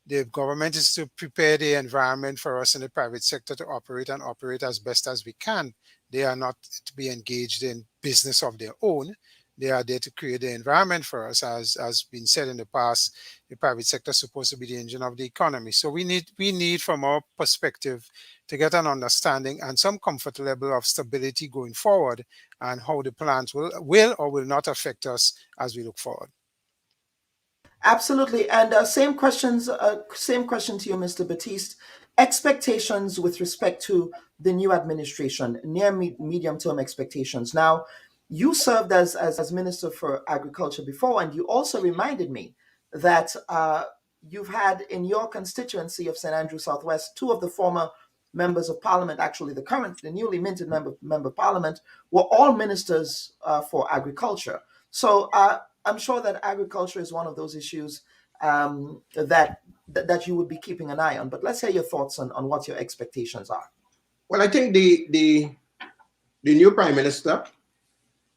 the government is to prepare the environment for us in the private sector to operate and operate as best as we can. They are not to be engaged in business of their own. They are there to create the environment for us. As been said in the past, the private sector is supposed to be the engine of the economy. So we need from our perspective to get an understanding and some comfort level of stability going forward, and how the plans will or will not affect us as we look forward. Absolutely. And same question to you, Mr. Batiste. Expectations with respect to the new administration, near medium-term expectations. Now, you served as Minister for Agriculture before, and you also reminded me that you've had in your constituency of St. Andrew Southwest, two of the former members of Parliament, actually the newly minted member of Parliament, were all ministers for agriculture. So I'm sure that agriculture is one of those issues that you would be keeping an eye on. But let's hear your thoughts on what your expectations are. Well, I think the new Prime Minister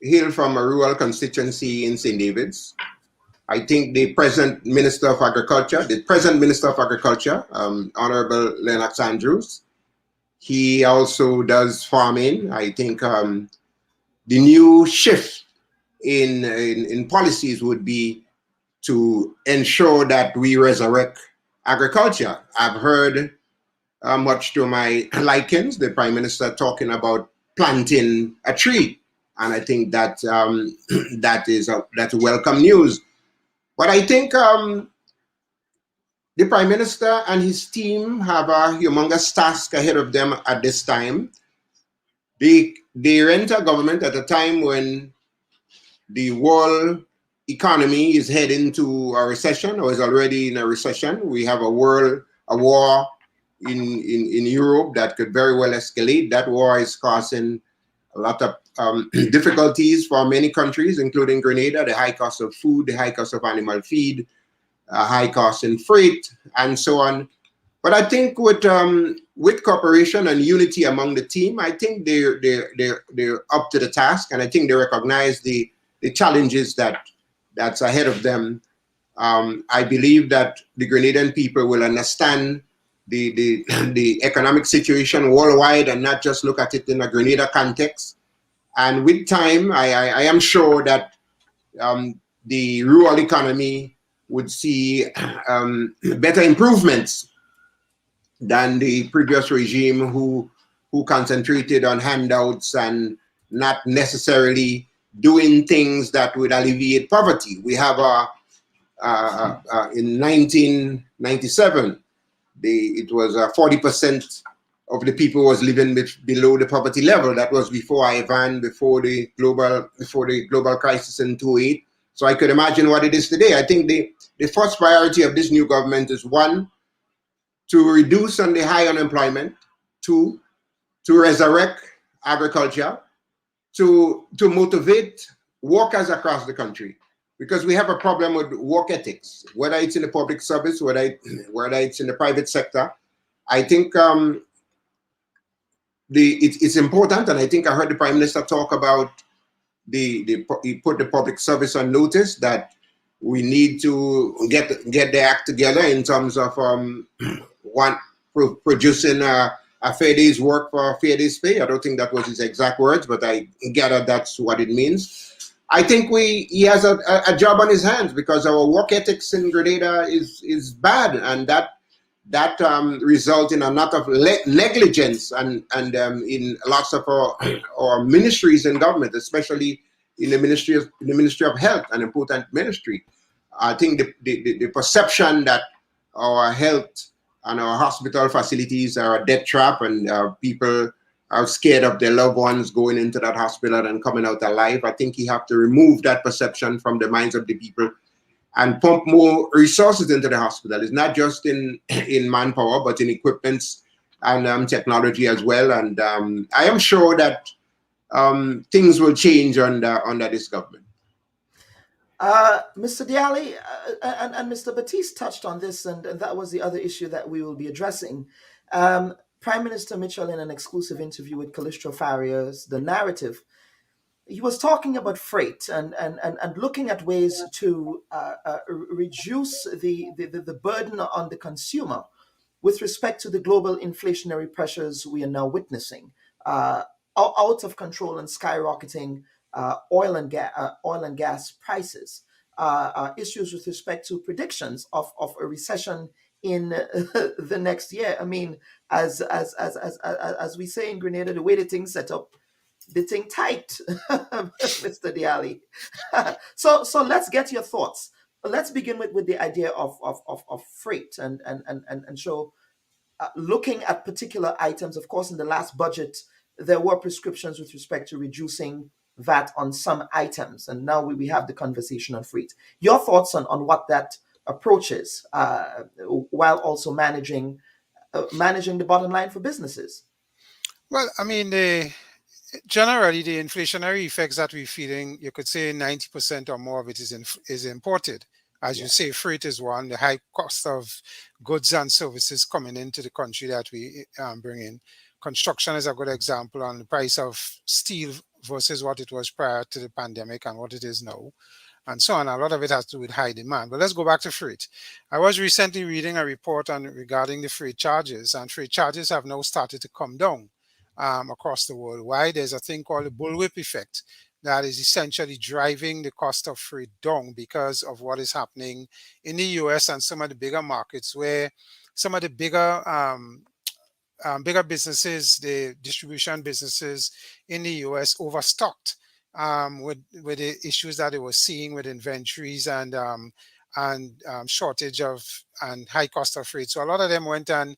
hailed from a rural constituency in St. David's. I think the present Minister of Agriculture, Honorable Lennox Andrews, he also does farming. I think the new shift in policies would be to ensure that we resurrect agriculture. I've heard much to my likings the Prime Minister talking about planting a tree, and I think that that's welcome news. But I think the Prime Minister and his team have a humongous task ahead of them at this time. They enter government at a time when the world economy is heading to a recession, or is already in a recession. We have a war in Europe that could very well escalate. That war is causing a lot of difficulties for many countries, including Grenada, the high cost of food, the high cost of animal feed, high cost in freight, and so on. But I think with cooperation and unity among the team, I think they're up to the task, and I think they recognize the challenges that's ahead of them. I believe that the Grenadian people will understand the economic situation worldwide and not just look at it in a Grenada context. And with time, I am sure that the rural economy would see better improvements than the previous regime who concentrated on handouts and not necessarily doing things that would alleviate poverty. We have in 1997, it was 40% of the people was living below the poverty level. That was before Ivan, before the global crisis in 2008. So I could imagine what it is today. I think the first priority of this new government is, one, to reduce on the high unemployment, two, to resurrect agriculture, to motivate workers across the country, because we have a problem with work ethics, whether it's in the public service, whether it's in the private sector. I think it's important, and I think I heard the Prime Minister talk about he put the public service on notice that we need to get the act together in terms of producing a fair day's work for a fair day's pay. I don't think that was his exact words, but I gather that's what it means. I think he has a job on his hands, because our work ethics in Grenada is bad, and that result in a lot of negligence and in lots of our ministries in government, especially in the Ministry of Health, an important ministry. I think the perception that our health and our hospital facilities are a death trap, and people are scared of their loved ones going into that hospital and coming out alive. I think you have to remove that perception from the minds of the people and pump more resources into the hospital. It's not just in manpower, but in equipments and technology as well. And I am sure that things will change under this government. Mr. Dialli and Mr. Batiste touched on this, and that was the other issue that we will be addressing. Prime Minister Mitchell, in an exclusive interview with Calistro Farias, The Narrative, he was talking about freight and looking at ways to reduce the burden on the consumer with respect to the global inflationary pressures we are now witnessing, out of control and skyrocketing oil and gas prices, issues with respect to predictions of a recession in the next year. I mean, as we say in Grenada, the way the thing's set up, the thing tight, Mr. Dialli. So let's get your thoughts. Let's begin with the idea of freight and show looking at particular items. Of course, in the last budget, there were prescriptions with respect to reducing VAT on some items, and now we have the conversation on freight. Your thoughts on what that approach is, while also managing the bottom line for businesses? Well, I mean, generally, the inflationary effects that we're feeling, you could say 90% or more of it is imported. As you say, freight is one, the high cost of goods and services coming into the country that we bring in. Construction is a good example on the price of steel versus what it was prior to the pandemic and what it is now, and so on. A lot of it has to do with high demand. But let's go back to freight. I was recently reading a report regarding the freight charges, and freight charges have now started to come down across the world. Why? There's a thing called the bullwhip effect that is essentially driving the cost of freight down because of what is happening in the US and some of the bigger markets, where some of the bigger businesses, the distribution businesses in the US, overstocked with the issues that they were seeing with inventories and shortage of and high cost of freight. So a lot of them went and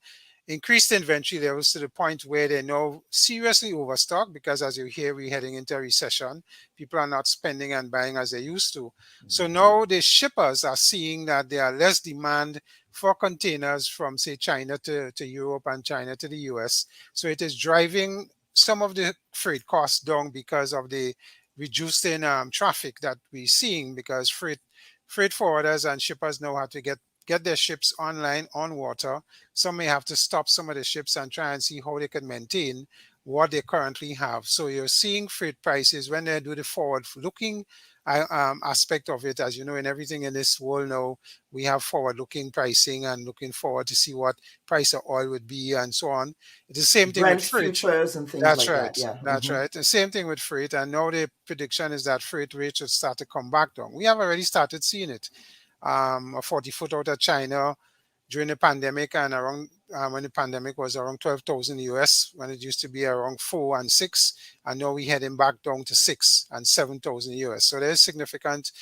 increased inventory levels to the point where they're now seriously overstocked, because as you hear, we're heading into a recession. People are not spending and buying as they used to. So now the shippers are seeing that there are less demand for containers from, say, China to Europe and China to the US. So it is driving some of the freight costs down because of the reduced in traffic that we're seeing, because freight forwarders and shippers now have to get their ships online on water. Some may have to stop some of the ships and try and see how they can maintain what they currently have. So you're seeing freight prices when they do the forward-looking aspect of it. As you know, in everything in this world now, we have forward-looking pricing and looking forward to see what price of oil would be and so on. It's the same thing with freight. Futures and things That's like right. that. Yeah, that's right. The same thing with freight. And now the prediction is that freight rates should start to come back down. We have already started seeing it. A 40-foot out of China during the pandemic, and around when the pandemic was around 12,000 US, when it used to be around 4 and 6, and now we're heading back down to 6 and 7,000 US. So there's significant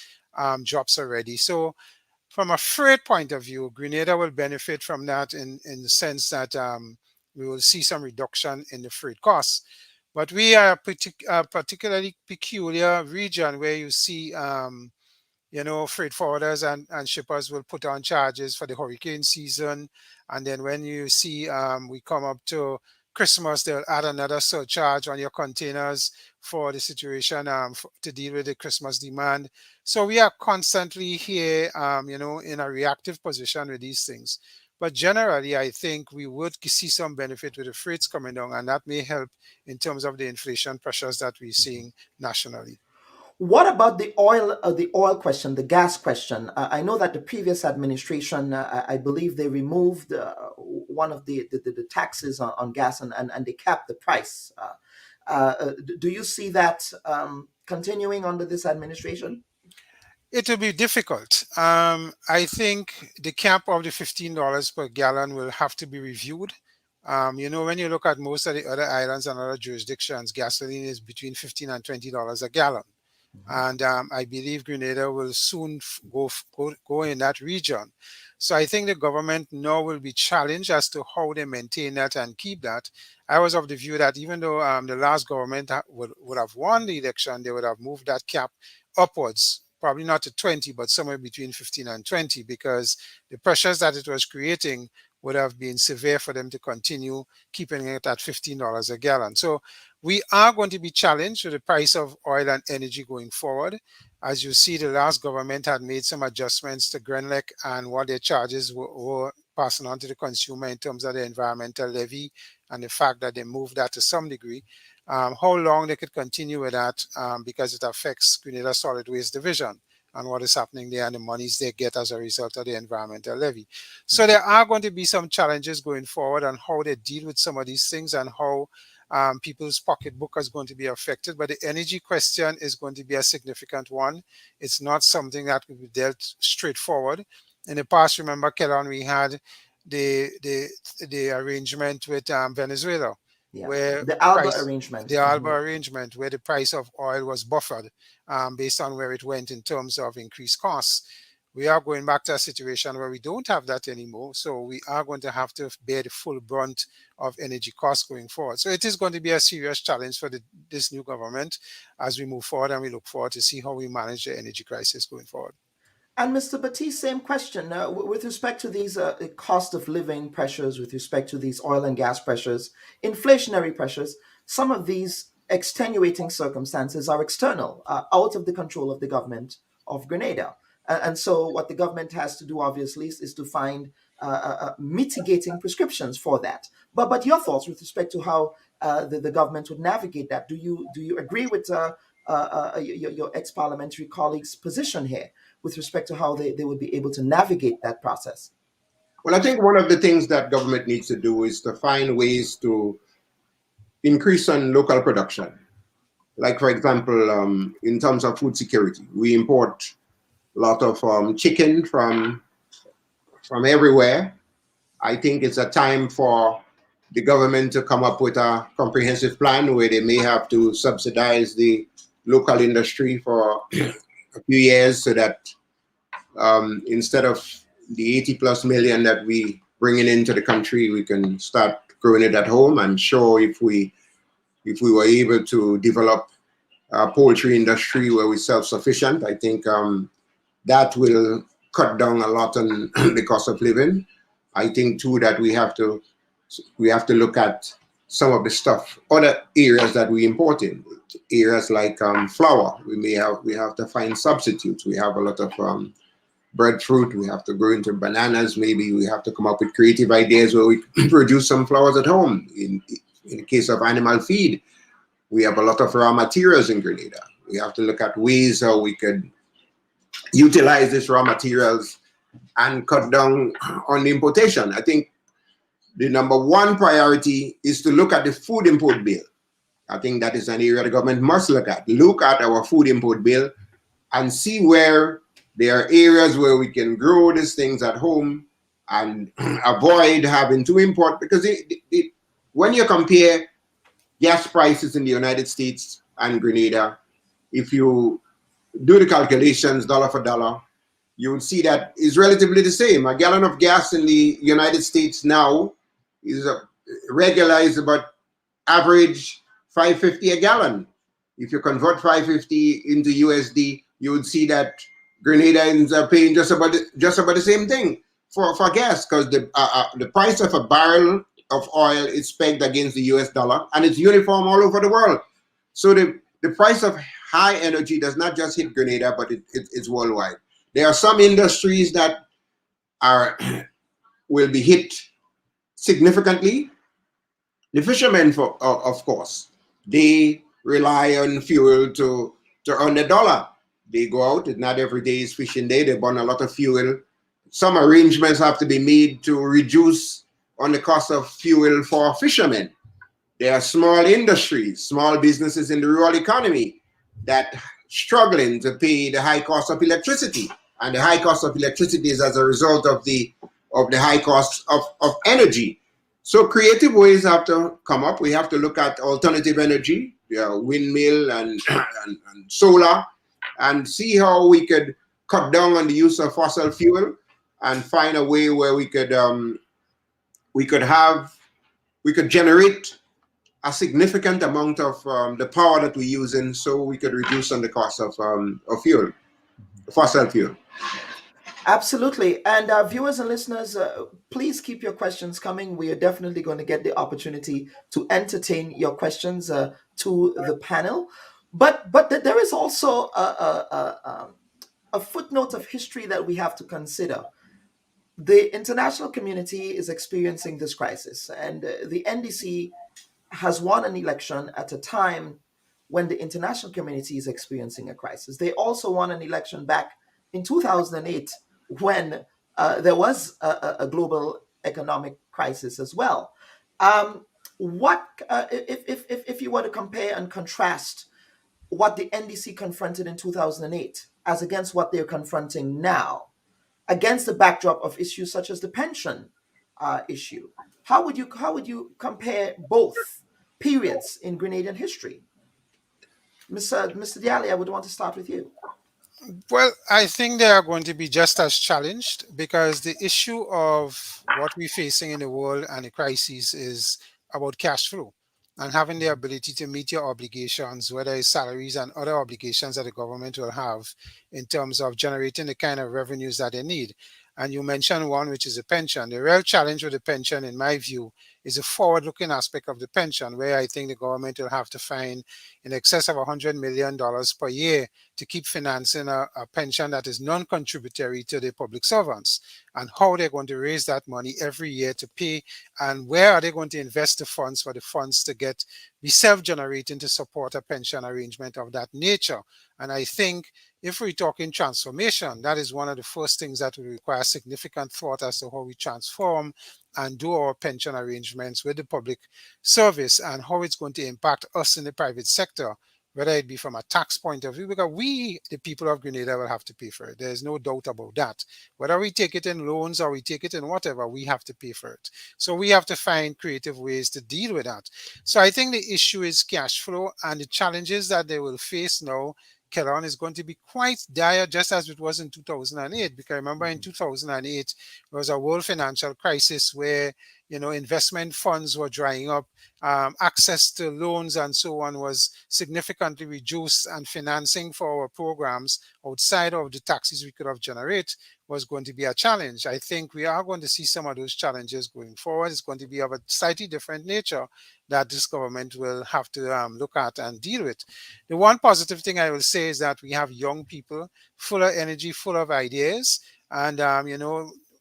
drops already. So from a freight point of view, Grenada will benefit from that in the sense that we will see some reduction in the freight costs. But we are a particularly peculiar region where you see freight forwarders and shippers will put on charges for the hurricane season. And then when you see we come up to Christmas, they'll add another surcharge on your containers for the situation to deal with the Christmas demand. So we are constantly here, in a reactive position with these things. But generally, I think we would see some benefit with the freights coming down, and that may help in terms of the inflation pressures that we're seeing nationally. What about the oil question, the gas question? I know that the previous administration, I believe they removed one of the taxes on gas and they capped the price. Do you see that continuing under this administration? It will be difficult. I think the cap of the $15 per gallon will have to be reviewed. When you look at most of the other islands and other jurisdictions, gasoline is between $15 and $20 a gallon. And I believe Grenada will soon go in that region. So I think the government now will be challenged as to how they maintain that and keep that. I was of the view that even though the last government would have won the election, they would have moved that cap upwards, probably not to 20, but somewhere between 15 and 20, because the pressures that it was creating would have been severe for them to continue keeping it at $15 a gallon. So we are going to be challenged with the price of oil and energy going forward. As you see, the last government had made some adjustments to Grenada and what their charges were passing on to the consumer in terms of the environmental levy and the fact that they moved that to some degree. How long they could continue with that because it affects Grenada Solid Waste Division and what is happening there and the monies they get as a result of the environmental levy. So there are going to be some challenges going forward on how they deal with some of these things and how people's pocketbook is going to be affected. But the energy question is going to be a significant one. It's not something that will be dealt straightforward. In the past, remember, Kellon, we had the arrangement with Venezuela. Yeah. Where the ALBA arrangement. The ALBA arrangement, where the price of oil was buffered based on where it went in terms of increased costs. We are going back to a situation where we don't have that anymore. So we are going to have to bear the full brunt of energy costs going forward. So it is going to be a serious challenge for this new government as we move forward, and we look forward to see how we manage the energy crisis going forward. And Mr. Batiste, same question. With respect to these cost of living pressures, with respect to these oil and gas pressures, inflationary pressures, some of these extenuating circumstances are external, out of the control of the government of Grenada. And so what the government has to do, obviously, is to find mitigating prescriptions for that. But your thoughts with respect to how the government would navigate that? Do you agree with your ex-parliamentary colleague's position here with respect to how they would be able to navigate that process? Well, I think one of the things that government needs to do is to find ways to increase on local production. Like, for example, in terms of food security, we import a lot of chicken from everywhere. I think it's a time for the government to come up with a comprehensive plan where they may have to subsidize the local industry for a few years so that instead of the 80+ million that we bringing into the country, we can start growing it at home. And sure, if we were able to develop a poultry industry where we're self-sufficient, I think that will cut down a lot on the cost of living. I think too that we have to look at some of the stuff, other areas that we import in, areas like flour. We have to find substitutes. We have a lot of breadfruit. We have to grow into bananas. Maybe we have to come up with creative ideas where we produce some flowers at home. In the case of animal feed, we have a lot of raw materials in Grenada. We have to look at ways how we could utilize these raw materials and cut down on the importation. I think the number one priority is to look at the food import bill. I think that is an area the government must look at. Look at our food import bill and see where there are areas where we can grow these things at home and avoid having to import. Because when you compare gas prices in the United States and Grenada, if you do the calculations dollar for dollar, you would see that it's relatively the same. A gallon of gas in the United States now is regular is about average $5.50 a gallon. If you convert $5.50 into USD, you would see that Grenadians are paying just about the same thing for gas, because the price of a barrel of oil is pegged against the US dollar, and it's uniform all over the world. So the price of high energy does not just hit Grenada, but it's worldwide. There are some industries that will be hit significantly. The fishermen, of course, they rely on fuel to earn the dollar. They go out, not every day is fishing day, they burn a lot of fuel. Some arrangements have to be made to reduce on the cost of fuel for fishermen. There are small industries, small businesses in the rural economy that struggling to pay the high cost of electricity. And the high cost of electricity is as a result of the high cost of energy. So creative ways have to come up. We have to look at alternative energy, windmill and solar, and see how we could cut down on the use of fossil fuel and find a way where we could generate a significant amount of the power that we're using, so we could reduce on the cost of fuel, fossil fuel. Absolutely. And viewers and listeners, please keep your questions coming. We are definitely going to get the opportunity to entertain your questions to the panel. But there is also a footnote of history that we have to consider. The international community is experiencing this crisis, and the NDC has won an election at a time when the international community is experiencing a crisis. They also won an election back in 2008 when there was a global economic crisis as well. If you were to compare and contrast what the NDC confronted in 2008 as against what they're confronting now, against the backdrop of issues such as the pension issue, how would you compare both periods in Grenadian history? Mr. Dialli, I would want to start with you. Well, I think they are going to be just as challenged, because the issue of what we're facing in the world and the crisis is about cash flow and having the ability to meet your obligations, whether it's salaries and other obligations that the government will have in terms of generating the kind of revenues that they need. And you mentioned one, which is a pension. The real challenge with the pension, in my view, is a forward-looking aspect of the pension, where I think the government will have to find in excess of $100 million per year to keep financing a pension that is non-contributory to the public servants, and how they're going to raise that money every year to pay, and where are they going to invest the funds for the funds to be self-generating to support a pension arrangement of that nature. And I think if we're talking transformation, that is one of the first things that will require significant thought as to how we transform and do our pension arrangements with the public service, and how it's going to impact us in the private sector, whether it be from a tax point of view, because we, the people of Grenada, will have to pay for it. There's no doubt about that. Whether we take it in loans or we take it in whatever, we have to pay for it. So we have to find creative ways to deal with that. So I think the issue is cash flow, and the challenges that they will face now, Kelon, is going to be quite dire, just as it was in 2008. Because remember, in 2008, there was a world financial crisis where, investment funds were drying up, access to loans and so on was significantly reduced, and financing for our programs outside of the taxes we could have generated was going to be a challenge. I think we are going to see some of those challenges going forward. It's going to be of a slightly different nature that this government will have to look at and deal with. The one positive thing I will say is that we have young people full of energy, full of ideas, and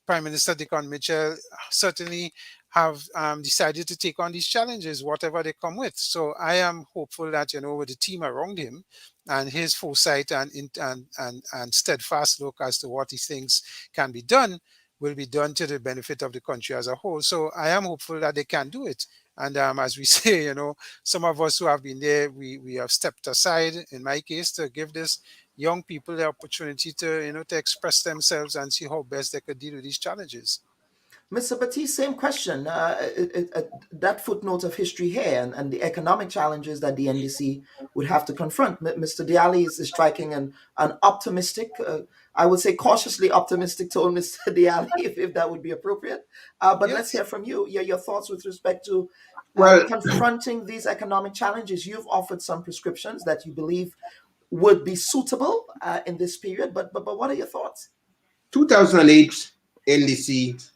Prime Minister Dickon Mitchell certainly have decided to take on these challenges, whatever they come with. So I am hopeful that, with the team around him and his foresight and steadfast look as to what he thinks can be done, will be done to the benefit of the country as a whole. So I am hopeful that they can do it. And as we say, some of us who have been there, we have stepped aside, in my case, to give this young people the opportunity to, to express themselves and see how best they could deal with these challenges. Mr. Batiste, same question. That footnote of history here and the economic challenges that the NDC would have to confront. Mr. Dialli is striking an optimistic, I would say cautiously optimistic tone, Mr. Dialli, if that would be appropriate. But yes, let's hear from you. Your thoughts with respect to confronting these economic challenges. You've offered some prescriptions that you believe would be suitable in this period, but what are your thoughts? 2008 NDC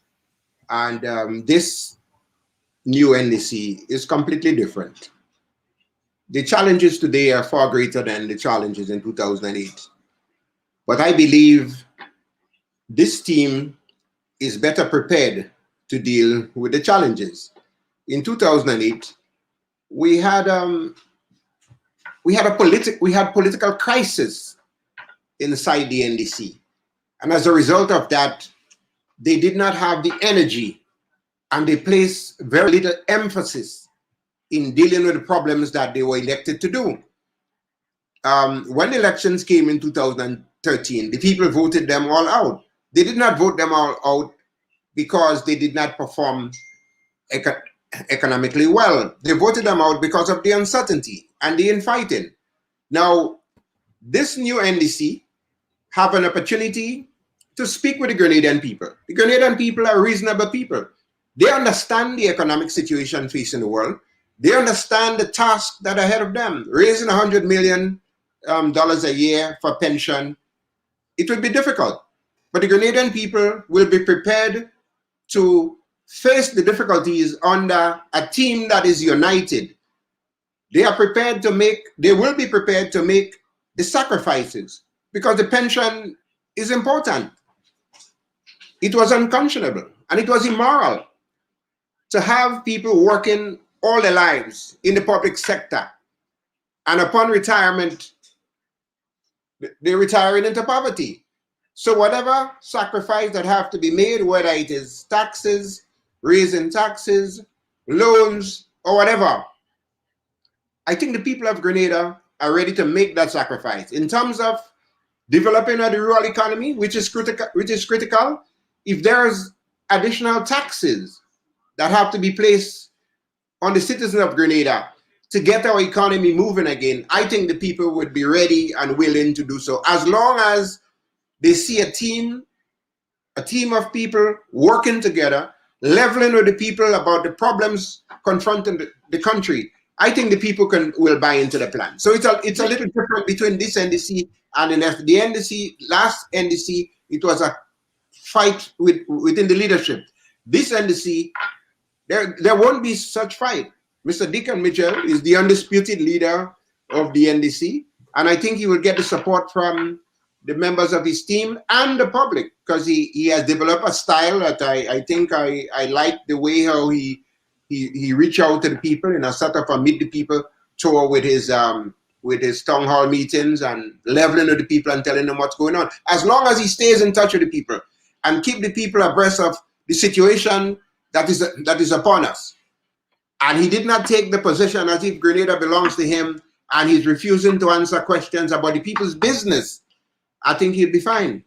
and this new NDC is completely different. The challenges today are far greater than the challenges in 2008. But I believe this team is better prepared to deal with the challenges. In 2008, we had political crisis inside the NDC. And as a result of that, they did not have the energy, and they placed very little emphasis in dealing with the problems that they were elected to do. When elections came in 2013, the people voted them all out. They did not vote them all out because they did not perform economically well. They voted them out because of the uncertainty and the infighting. Now, this new NDC have an opportunity to speak with the Grenadian people. The Grenadian people are reasonable people. They understand the economic situation facing the world. They understand the task that are ahead of them. Raising $100 million a year for pension, it will be difficult. But the Grenadian people will be prepared to face the difficulties under a team that is united. They are prepared to make, they will be prepared to make the sacrifices because the pension is important. It was unconscionable and it was immoral to have people working all their lives in the public sector and upon retirement, they're retiring into poverty. So whatever sacrifice that have to be made, whether it is taxes, raising taxes, loans, or whatever, I think the people of Grenada are ready to make that sacrifice. In terms of developing the rural economy, which is critical, if there's additional taxes that have to be placed on the citizens of Grenada to get our economy moving again, I think the people would be ready and willing to do so, as long as they see a team of people working together, leveling with the people about the problems confronting the country. I think the people will buy into the plan. So it's a little different between this NDC and the NDC. Last NDC, it was a fight within the leadership. This NDC, there won't be such fight. Mr. Deacon Mitchell is the undisputed leader of the NDC, and I think he will get the support from the members of his team and the public, because he has developed a style that I think I like the way how he reach out to the people in a sort of a meet the people tour with his town hall meetings and leveling with the people and telling them what's going on. As long as he stays in touch with the people and keep the people abreast of the situation that is upon us. And he did not take the position as if Grenada belongs to him and he's refusing to answer questions about the people's business. I think he'll be fine.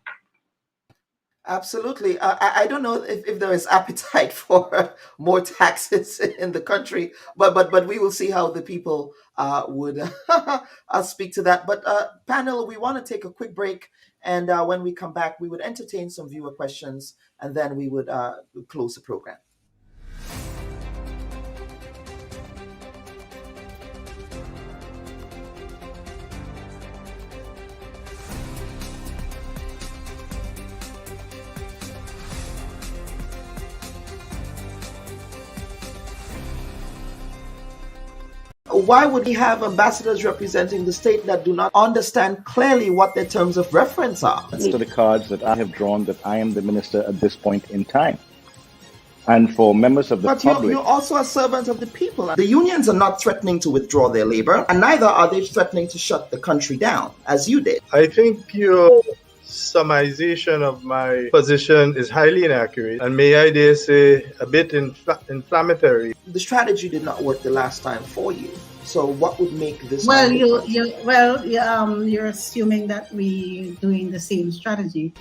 Absolutely. I don't know if there is appetite for more taxes in the country, but we will see how the people would speak to that. But panel, we want to take a quick break, and when we come back, we would entertain some viewer questions, and then we would close the program. Why would we have ambassadors representing the state that do not understand clearly what their terms of reference are? To the cards that I have drawn that I am the minister at this point in time. And for members of the public... But you're also a servant of the people. The unions are not threatening to withdraw their labor, and neither are they threatening to shut the country down, as you did. I think your summarization of my position is highly inaccurate, and may I dare say a bit inflammatory. The strategy did not work the last time for you. So what would make this? Well, you're assuming that we're doing the same strategy.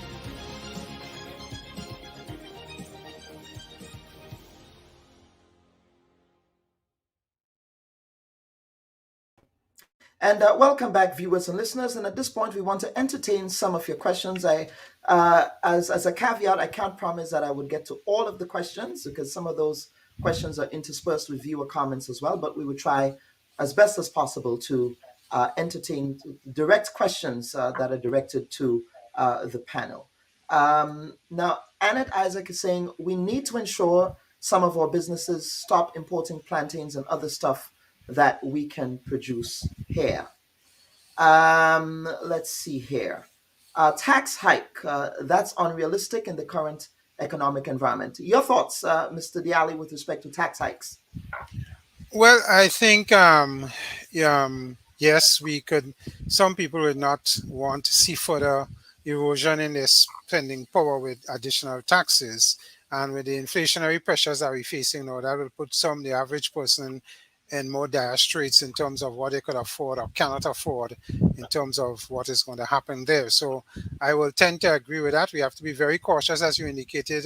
And welcome back, viewers and listeners. And at this point, we want to entertain some of your questions. As a caveat, I can't promise that I would get to all of the questions because some of those questions are interspersed with viewer comments as well. But we would try as best as possible to entertain direct questions that are directed to the panel. Now, Annette Isaac is saying we need to ensure some of our businesses stop importing plantains and other stuff that we can produce here. Let's see here. Tax hike, that's unrealistic in the current economic environment. Your thoughts, Mr. Dialli, with respect to tax hikes? Well, I think, yes, we could. Some people would not want to see further erosion in their spending power with additional taxes. And with the inflationary pressures that we're facing now, that will put the average person in more dire straits in terms of what they could afford or cannot afford in terms of what is going to happen there. So I will tend to agree with that. We have to be very cautious, as you indicated,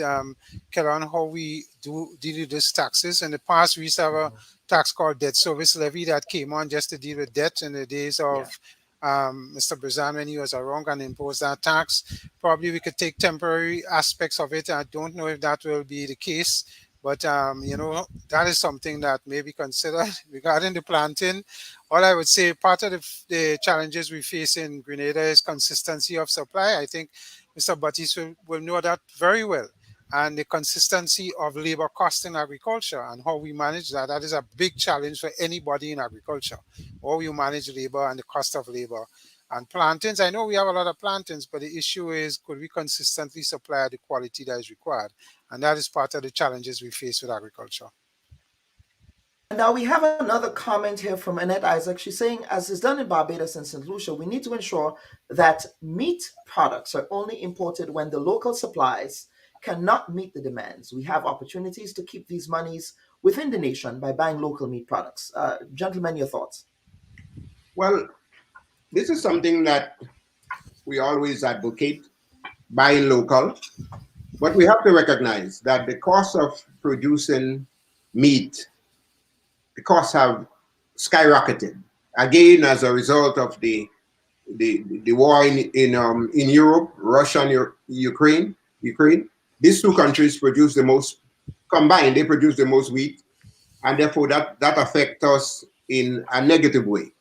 Kellan, how we do deal with these taxes. In the past, we used to have a tax called debt service levy that came on just to deal with debt in the days of Mr. Brazan when he was around and imposed that tax. Probably we could take temporary aspects of it. I don't know if that will be the case. But, that is something that may be considered regarding the planting. All I would say, part of the challenges we face in Grenada is consistency of supply. I think Mr. Batiste will know that very well. And the consistency of labor cost in agriculture and how we manage that. That is a big challenge for anybody in agriculture. How you manage labor and the cost of labor. And plantains, I know we have a lot of plantains, but the issue is, could we consistently supply the quality that is required? And that is part of the challenges we face with agriculture. Now we have another comment here from Annette Isaac. She's saying, as is done in Barbados and St. Lucia, we need to ensure that meat products are only imported when the local supplies cannot meet the demands. We have opportunities to keep these monies within the nation by buying local meat products. Gentlemen, your thoughts? Well, this is something that we always advocate, buying local, but we have to recognize that the cost of producing meat, the costs have skyrocketed. Again, as a result of the war in Europe, Russia and Ukraine, these two countries produce the most, combined, they produce the most wheat, and therefore that affects us in a negative way.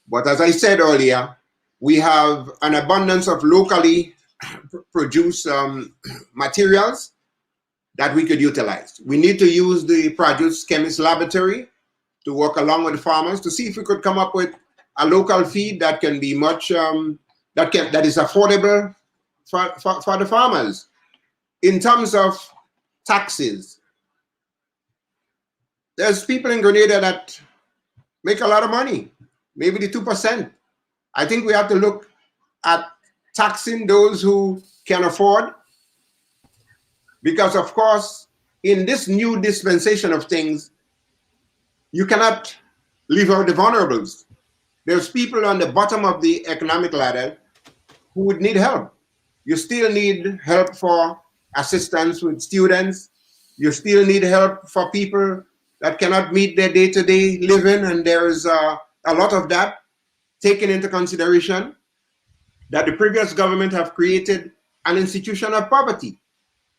But as I said earlier, we have an abundance of locally produced materials that we could utilize. We need to use the produce chemist laboratory to work along with the farmers to see if we could come up with a local feed that can be much, that is affordable for the farmers. In terms of taxes, there's people in Grenada that make a lot of money, maybe the 2%. I think we have to look at taxing those who can afford, because of course, in this new dispensation of things, you cannot leave out the vulnerables. There's people on the bottom of the economic ladder who would need help. You still need help for assistance with students. You still need help for people that cannot meet their day-to-day living, and there's a lot of that taken into consideration, that the previous government have created an institution of poverty.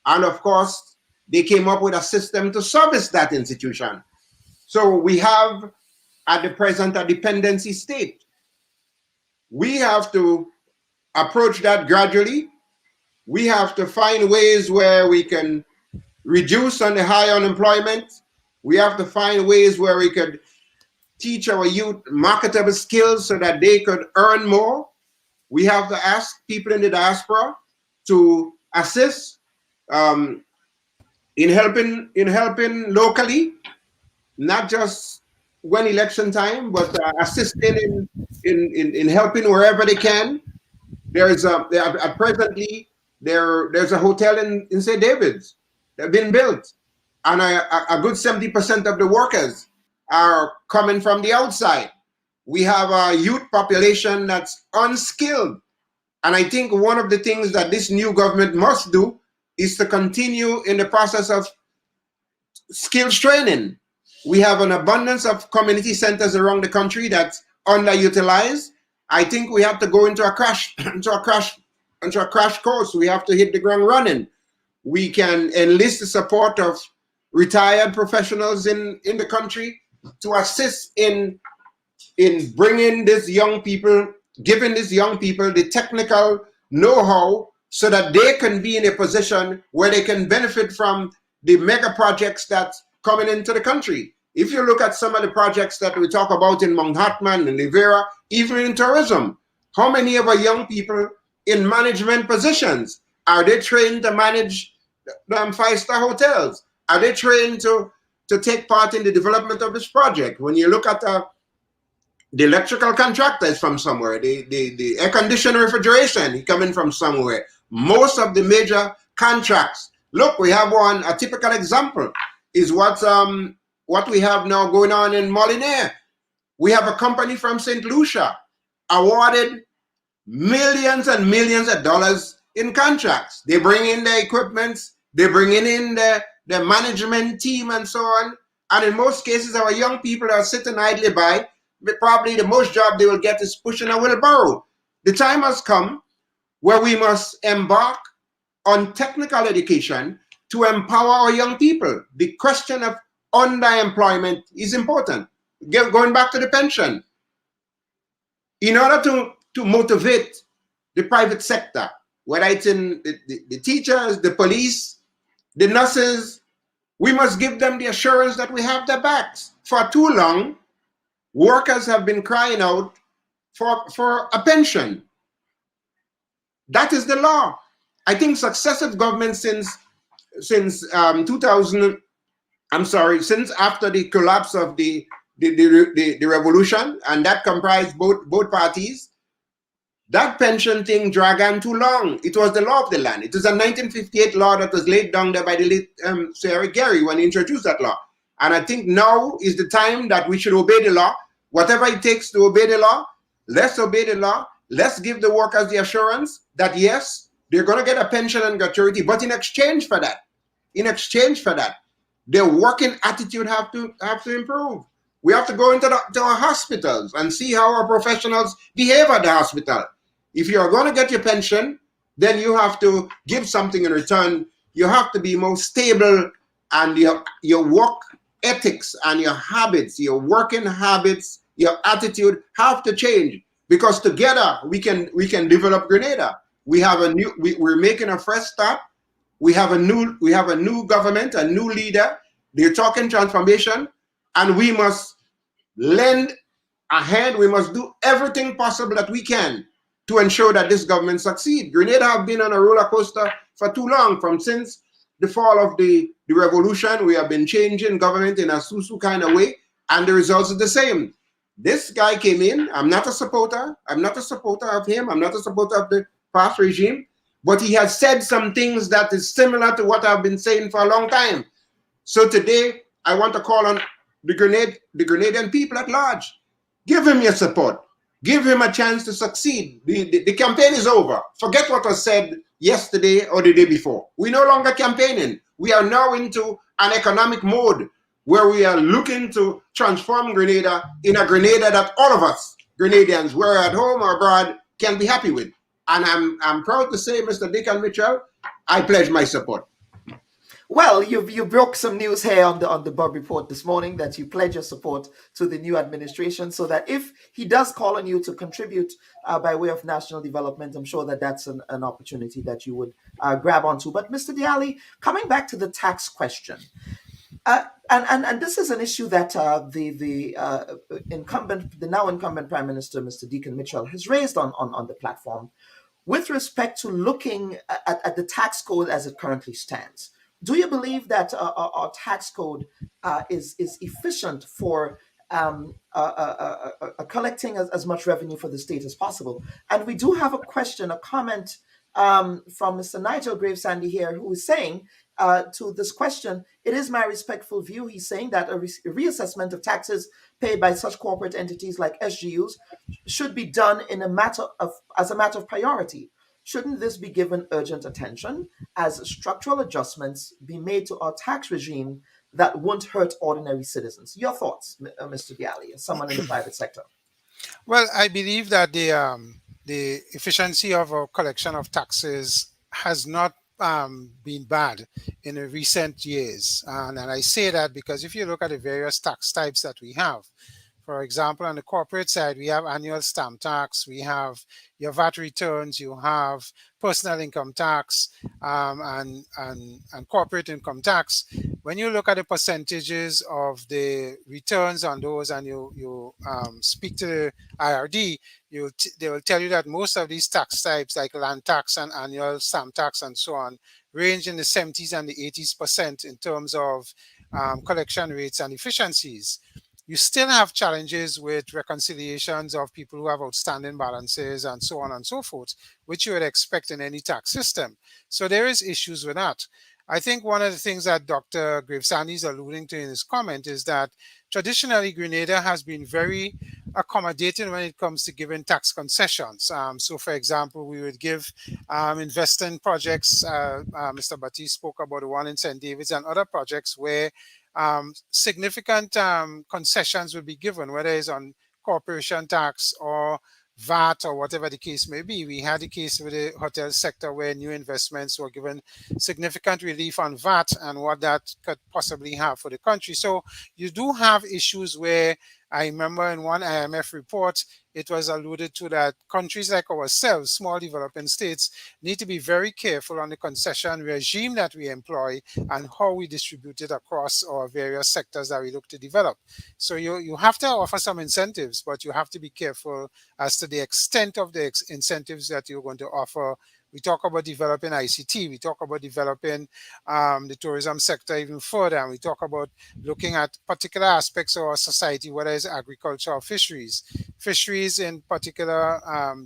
And of course, they came up with a system to service that institution. So we have at the present a dependency state. We have to approach that gradually. We have to find ways where we can reduce on the high unemployment. We have to find ways where we could teach our youth marketable skills so that they could earn more. We have to ask people in the diaspora to assist in helping locally, not just when election time, but assisting in helping wherever they can. There's a hotel in St. David's that's been built, and a good 70% of the workers are coming from the outside. We have a youth population that's unskilled. And I think one of the things that this new government must do is to continue in the process of skills training. We have an abundance of community centers around the country that's underutilized. I think we have to go into a crash course. We have to hit the ground running. We can enlist the support of retired professionals in the country to assist in bringing these young people, giving these young people the technical know-how so that they can be in a position where they can benefit from the mega projects that's coming into the country. If you look at some of the projects that we talk about in Mount Hartman and Rivera, even in tourism, how many of our young people in management positions, are they trained to manage five-star hotels? Are they trained to take part in the development of this project? When you look at the electrical contractor is from somewhere, the air conditioner refrigeration is coming from somewhere. Most of the major contracts, look, we have one, a typical example is what what we have now going on in Molyneux. We have a company from St. Lucia awarded millions and millions of dollars in contracts. They bring in the equipment, they bring in the management team and so on. And in most cases, our young people are sitting idly by. But probably the most job they will get is pushing a wheelbarrow. The time has come where we must embark on technical education to empower our young people. The question of underemployment is important. Going back to the pension, in order to motivate the private sector, whether it's in the teachers, the police, the nurses, we must give them the assurance that we have their backs. For too long, workers have been crying out for a pension. That is the law. I think successive governments since 2000, since after the collapse of the revolution, and that comprised both parties, that pension thing dragged on too long. It was the law of the land. It is a 1958 law that was laid down there by the late Sir Eric Gary when he introduced that law. And I think now is the time that we should obey the law. Whatever it takes to obey the law, let's obey the law. Let's give the workers the assurance that yes, they're going to get a pension and gratuity, but in exchange for that, their working attitude have to improve. We have to go into our hospitals and see how our professionals behave at the hospital. If you're going to get your pension, then you have to give something in return. You have to be more stable, and your work ethics and your habits, your working habits, your attitude have to change, because together we can develop Grenada. We're making a fresh start. We have a new government, a new leader. They're talking transformation, and we must lend a hand. We must do everything possible that we can to ensure that this government succeeds. Grenada have been on a roller coaster for too long. Since the fall of the revolution, we have been changing government in a susu kind of way, and the results are the same. This guy came in. I'm not a supporter. I'm not a supporter of him. I'm not a supporter of the past regime, but he has said some things that is similar to what I've been saying for a long time. So today, I want to call on the Grenadian people at large. Give him your support. Give him a chance to succeed. The campaign is over. Forget what was said yesterday or the day before. We're no longer campaigning. We are now into an economic mode where we are looking to transform Grenada in a Grenada that all of us Grenadians, whether at home or abroad, can be happy with. And I'm proud to say, Mr. Deacon Mitchell, I pledge my support. Well, you broke some news here on the Bubb Report this morning that you pledge your support to the new administration, so that if he does call on you to contribute by way of national development, I'm sure that that's an opportunity that you would grab onto. But Mr. Diali, coming back to the tax question, and this is an issue that the now incumbent Prime Minister, Mr. Deacon Mitchell, has raised on the platform with respect to looking at the tax code as it currently stands. Do you believe that our tax code is efficient for collecting as much revenue for the state as possible? And we do have a comment from Mr. Nigel Gravesandy here, who is saying to this question, it is my respectful view, he's saying, that a reassessment of taxes paid by such corporate entities like SGUs should be done as a matter of priority. Shouldn't this be given urgent attention as structural adjustments be made to our tax regime that won't hurt ordinary citizens? Your thoughts, Mr. Diali, as someone in the private sector. Well, I believe that the efficiency of our collection of taxes has not been bad in the recent years. And I say that because if you look at the various tax types that we have, for example, on the corporate side, we have annual stamp tax, we have your VAT returns, you have personal income tax, and corporate income tax. When you look at the percentages of the returns on those, and you speak to the IRD, they will tell you that most of these tax types, like land tax and annual stamp tax and so on, range in the 70s and the 80s% in terms of collection rates and efficiencies. You still have challenges with reconciliations of people who have outstanding balances and so on and so forth, which you would expect in any tax system. So there is issues with that. I think one of the things that Dr. Gravesani is alluding to in his comment is that traditionally Grenada has been very accommodating when it comes to giving tax concessions. So, for example, we would give investing projects. Mr. Batiste spoke about the one in St. David's and other projects where significant concessions would be given, whether it's on corporation tax or VAT or whatever the case may be. We had a case with the hotel sector where new investments were given significant relief on VAT and what that could possibly have for the country. So you do have issues where I remember in one IMF report, it was alluded to that countries like ourselves, small developing states, need to be very careful on the concession regime that we employ and how we distribute it across our various sectors that we look to develop. So you have to offer some incentives, but you have to be careful as to the extent of the incentives that you're going to offer. We talk about developing ICT, we talk about developing the tourism sector even further, and we talk about looking at particular aspects of our society, whether it's agriculture or fisheries. Fisheries in particular,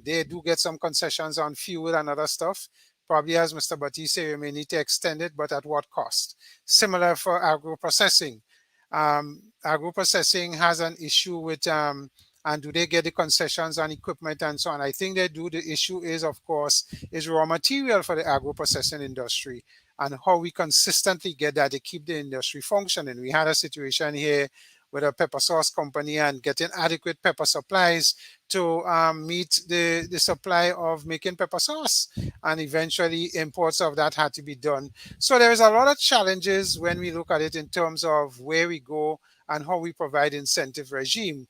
they do get some concessions on fuel and other stuff. Probably, as Mr. Batiste said, we may need to extend it, but at what cost? Similar for agro-processing. Agro-processing has an issue with and do they get the concessions on equipment and so on? I think they do. The issue is, of course, is raw material for the agro-processing industry and how we consistently get that to keep the industry functioning. We had a situation here with a pepper sauce company and getting adequate pepper supplies to meet the supply of making pepper sauce. And eventually imports of that had to be done. So there's a lot of challenges when we look at it in terms of where we go and how we provide incentive regime.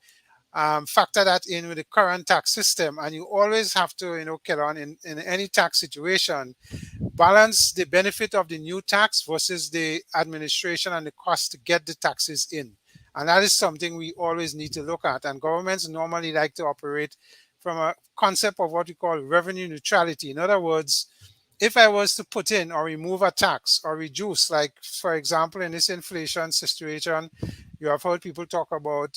Factor that in with the current tax system, and you always have to, Kelon, in any tax situation, balance the benefit of the new tax versus the administration and the cost to get the taxes in. And that is something we always need to look at. And governments normally like to operate from a concept of what we call revenue neutrality. In other words, if I was to put in or remove a tax or reduce, like, for example, in this inflation situation, you have heard people talk about,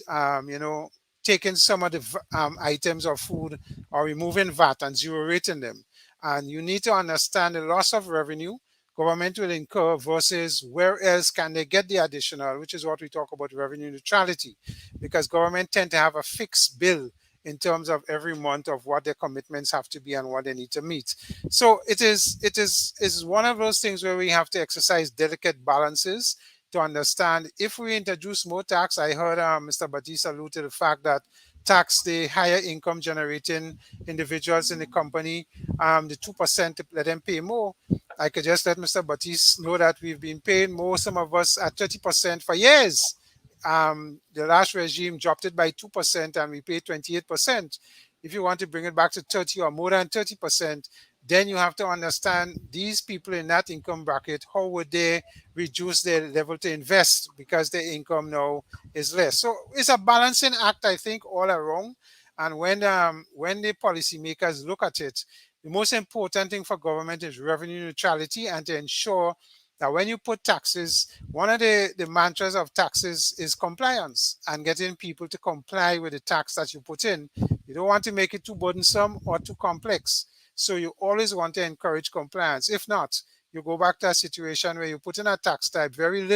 taking some of the items of food or removing VAT and zero rating them. And you need to understand the loss of revenue government will incur versus where else can they get the additional, which is what we talk about revenue neutrality, because government tend to have a fixed bill in terms of every month of what their commitments have to be and what they need to meet. So it is one of those things where we have to exercise delicate balances to understand if we introduce more tax. I heard Mr. Batiste allude to the fact that tax the higher income generating individuals in the company, the 2% to let them pay more. I could just let Mr. Batiste know that we've been paying more, some of us at 30% for years. The last regime dropped it by 2% and we pay 28%. If you want to bring it back to 30 or more than 30%, then you have to understand these people in that income bracket, how would they reduce their level to invest because their income now is less. So it's a balancing act, I think, all around. And when the policymakers look at it, the most important thing for government is revenue neutrality and to ensure that when you put taxes, one of the mantras of taxes is compliance and getting people to comply with the tax that you put in. You don't want to make it too burdensome or too complex. So you always want to encourage compliance. If not, you go back to a situation where you put in a tax type, very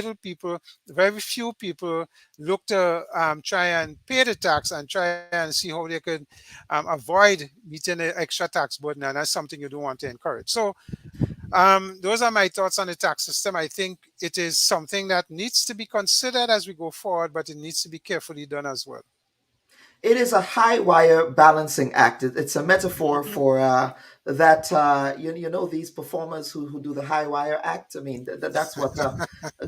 few people look to try and pay the tax and try and see how they could avoid meeting the extra tax burden, and that's something you don't want to encourage. So those are my thoughts on the tax system. I think it is something that needs to be considered as we go forward, but it needs to be carefully done as well. It is a high wire balancing act. It's a metaphor for that. These performers who do the high wire act. I mean, that's what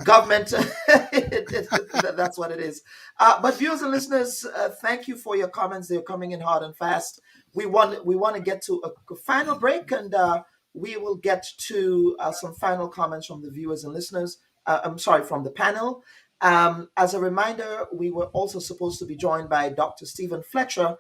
government. That's what it is. But viewers and listeners, thank you for your comments. They're coming in hard and fast. We want to get to a final break, and we will get to some final comments from the viewers and listeners. From the panel. As a reminder, we were also supposed to be joined by Dr. Stephen Fletcher,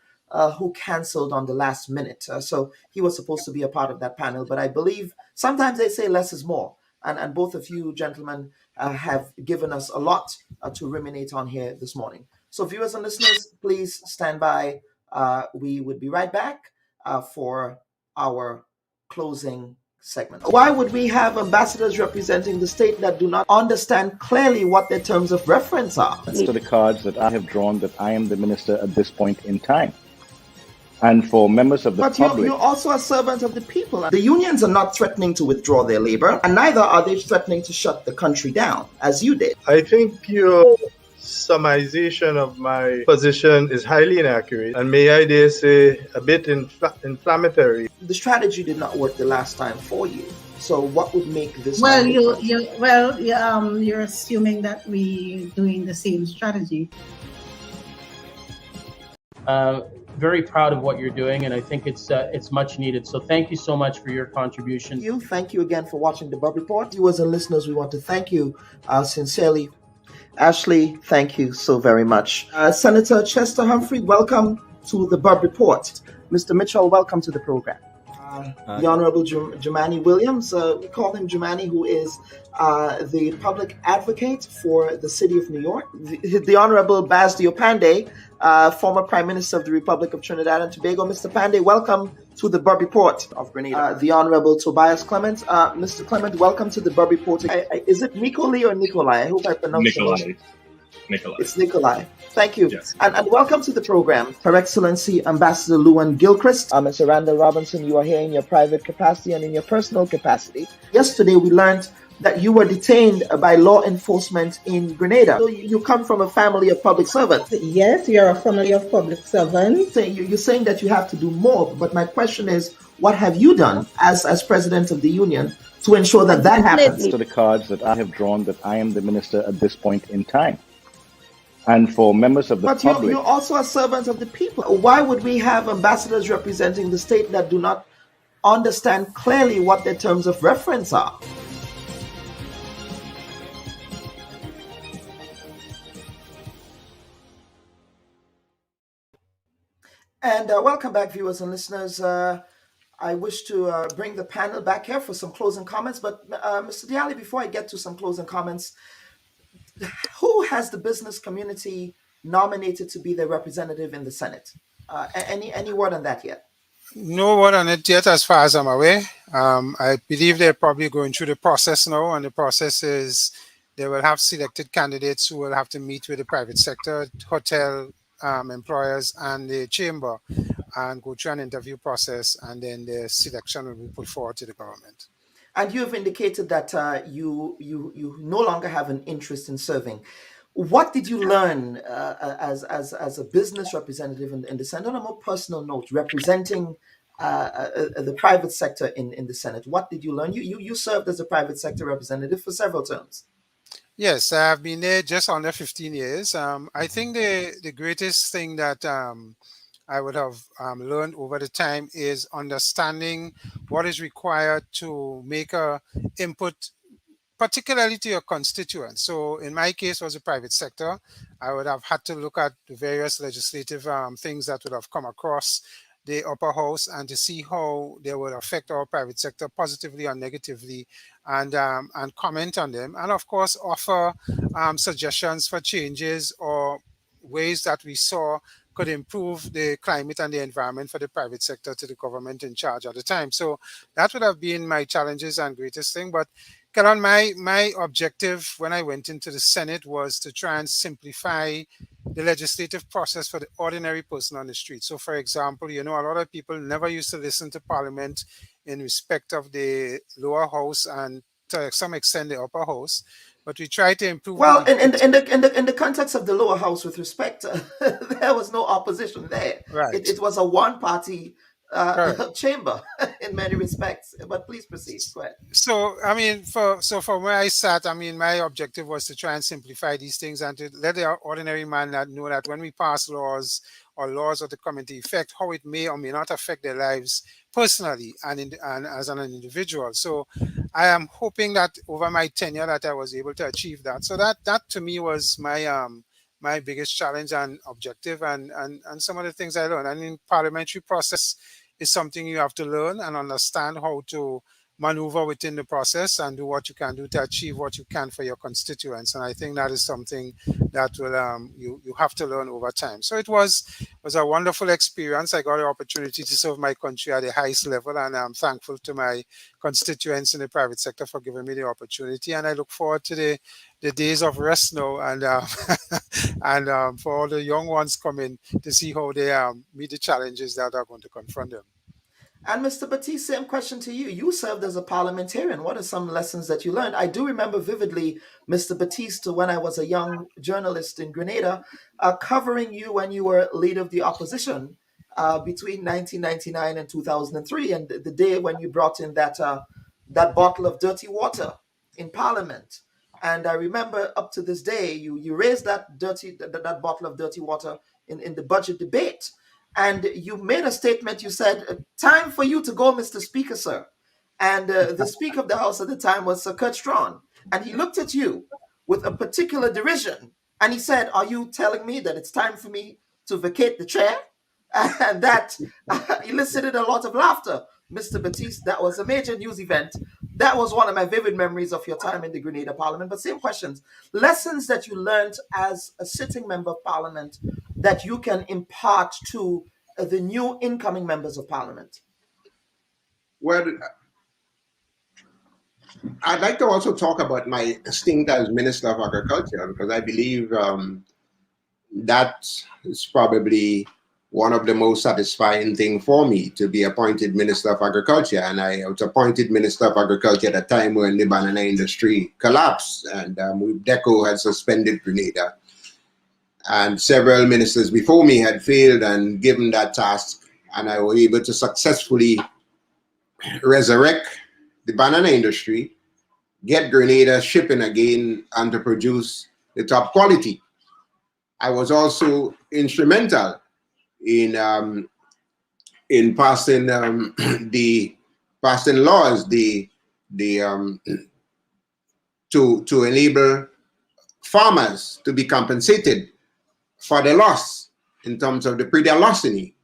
who canceled on the last minute. So he was supposed to be a part of that panel, but I believe sometimes they say less is more. And both of you gentlemen have given us a lot to ruminate on here this morning. So viewers and listeners, please stand by. We would be right back for our closing segment. Why would we have ambassadors representing the state that do not understand clearly what their terms of reference are? To the cards that I have drawn that I am the minister at this point in time. And for members of the public... But you're also a servant of the people. The unions are not threatening to withdraw their labor, and neither are they threatening to shut the country down, as you did. I think your summarization of my position is highly inaccurate, and may I dare say a bit inflammatory. The strategy did not work the last time for you. So what would make this? Well, you're assuming that we're doing the same strategy. Very proud of what you're doing, and I think it's much needed. So thank you so much for your contribution. Thank you again for watching the Bubb Report. Viewers and listeners, we want to thank you sincerely. Ashley, thank you so very much. Senator Chester Humphrey, welcome to the Bubb Report. Mr. Mitchell, welcome to the program. The Honorable Jumani Williams, we call him Jumani, who is the public advocate for the city of New York. The Honorable Baz Diopande, former Prime Minister of the Republic of Trinidad and Tobago. Mr. Pandey, welcome to the Bubb Report of Grenada. The Honorable Tobias Clement. Mr. Clement, welcome to the Bubb Report. Is it Nikoli or Nikolai? I hope I pronounced it. Nikolai. It's Nikolai. Thank you. Yes. And welcome to the program, Her Excellency Ambassador Luan Gilchrist. Ms. Randall Robinson, you are here in your private capacity and in your personal capacity. Yesterday, we learned that you were detained by law enforcement in Grenada. So you come from a family of public servants. Yes, we are a family of public servants. So you're saying that you have to do more, but my question is, what have you done as President of the Union to ensure that that happens? To the cards that I have drawn that I am the minister at this point in time. And for members of the public... But you're also a servant of the people. Why would we have ambassadors representing the state that do not understand clearly what their terms of reference are? And welcome back, viewers and listeners. I wish to bring the panel back here for some closing comments. But Mr. Dialli, before I get to some closing comments, who has the business community nominated to be their representative in the Senate? Any word on that yet? No word on it yet, as far as I'm aware. I believe they're probably going through the process now, and the process is they will have selected candidates who will have to meet with the private sector, hotel employers, and the chamber, and go through an interview process, and then the selection will be put forward to the government. And you have indicated that you no longer have an interest in serving. What did you learn as a business representative in the Senate? On a more personal note, representing the private sector in the Senate, what did you learn? You served as a private sector representative for several terms. Yes, I've been there just under 15 years. I think the greatest thing that I would have learned over the time is understanding what is required to make a input, particularly to your constituents. So in my case, was the private sector. I would have had to look at the various legislative things that would have come across the upper house and to see how they would affect our private sector positively or negatively, and comment on them. And of course, offer suggestions for changes or ways that we saw could improve the climate and the environment for the private sector to the government in charge at the time. So that would have been my challenges and greatest thing. But Karan, my objective when I went into the Senate was to try and simplify the legislative process for the ordinary person on the street. So for example, a lot of people never used to listen to Parliament in respect of the lower house and to some extent the upper house. But we try to improve. Well, in the context of the lower house, with respect, there was no opposition there. Right. It was a one-party chamber in many respects. But please proceed. Go ahead. So I mean, from where I sat, I mean, my objective was to try and simplify these things and to let the ordinary man know that when we pass laws or laws that come into effect, how it may or may not affect their lives personally and as an individual. So I am hoping that over my tenure that I was able to achieve that. So that to me was my my biggest challenge and objective, and some of the things I learned. I mean, parliamentary process is something you have to learn and understand how to maneuver within the process and do what you can do to achieve what you can for your constituents. And I think that is something that will you have to learn over time. So it was a wonderful experience. I got the opportunity to serve my country at the highest level, and I'm thankful to my constituents in the private sector for giving me the opportunity. And I look forward to the days of rest now, and and for all the young ones coming to see how they meet the challenges that are going to confront them. And Mr. Batiste, same question to you. You served as a parliamentarian. What are some lessons that you learned? I do remember vividly, Mr. Batiste, when I was a young journalist in Grenada, covering you when you were leader of the opposition between 1999 and 2003, and the day when you brought in that bottle of dirty water in Parliament. And I remember up to this day, you raised that bottle of dirty water in the budget debate. And you made a statement. You said, "Time for you to go, Mr. Speaker, sir." And the Speaker of the House at the time was Sir Kurt Strawn. And he looked at you with a particular derision. And he said, "Are you telling me that it's time for me to vacate the chair?" And that elicited a lot of laughter. Mr. Batiste, that was a major news event. That was one of my vivid memories of your time in the Grenada Parliament. But same questions. Lessons that you learned as a sitting member of Parliament that you can impart to the new incoming members of Parliament? Well, I'd like to also talk about my stint as Minister of Agriculture, because I believe that is probably one of the most satisfying things for me, to be appointed Minister of Agriculture. And I was appointed Minister of Agriculture at a time when the banana industry collapsed and DECO had suspended Grenada. And several ministers before me had failed and given that task, and I was able to successfully resurrect the banana industry, get Grenada shipping again, and to produce the top quality. I was also instrumental in passing laws to enable farmers to be compensated for the loss in terms of the pre-deal larceny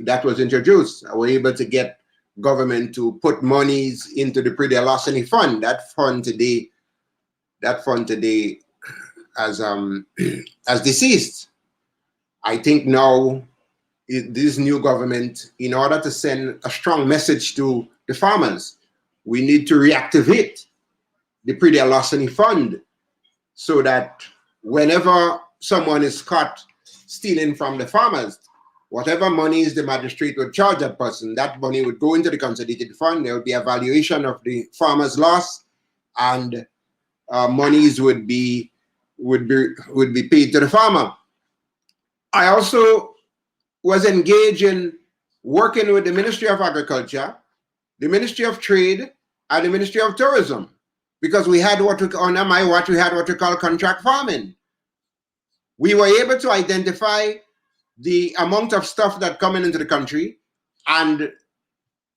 that was introduced. I was able to get government to put monies into the pre-deal larceny fund. That fund today as deceased. I think now this new government, in order to send a strong message to the farmers, we need to reactivate the pre-deal larceny fund so that whenever someone is caught stealing from the farmers, whatever monies the magistrate would charge that person, that money would go into the consolidated fund. There would be a valuation of the farmer's loss, and monies would be paid to the farmer. I also was engaged in working with the Ministry of Agriculture, the Ministry of Trade, and the Ministry of Tourism, because we had under my watch, we had what we call contract farming. We were able to identify the amount of stuff that coming into the country and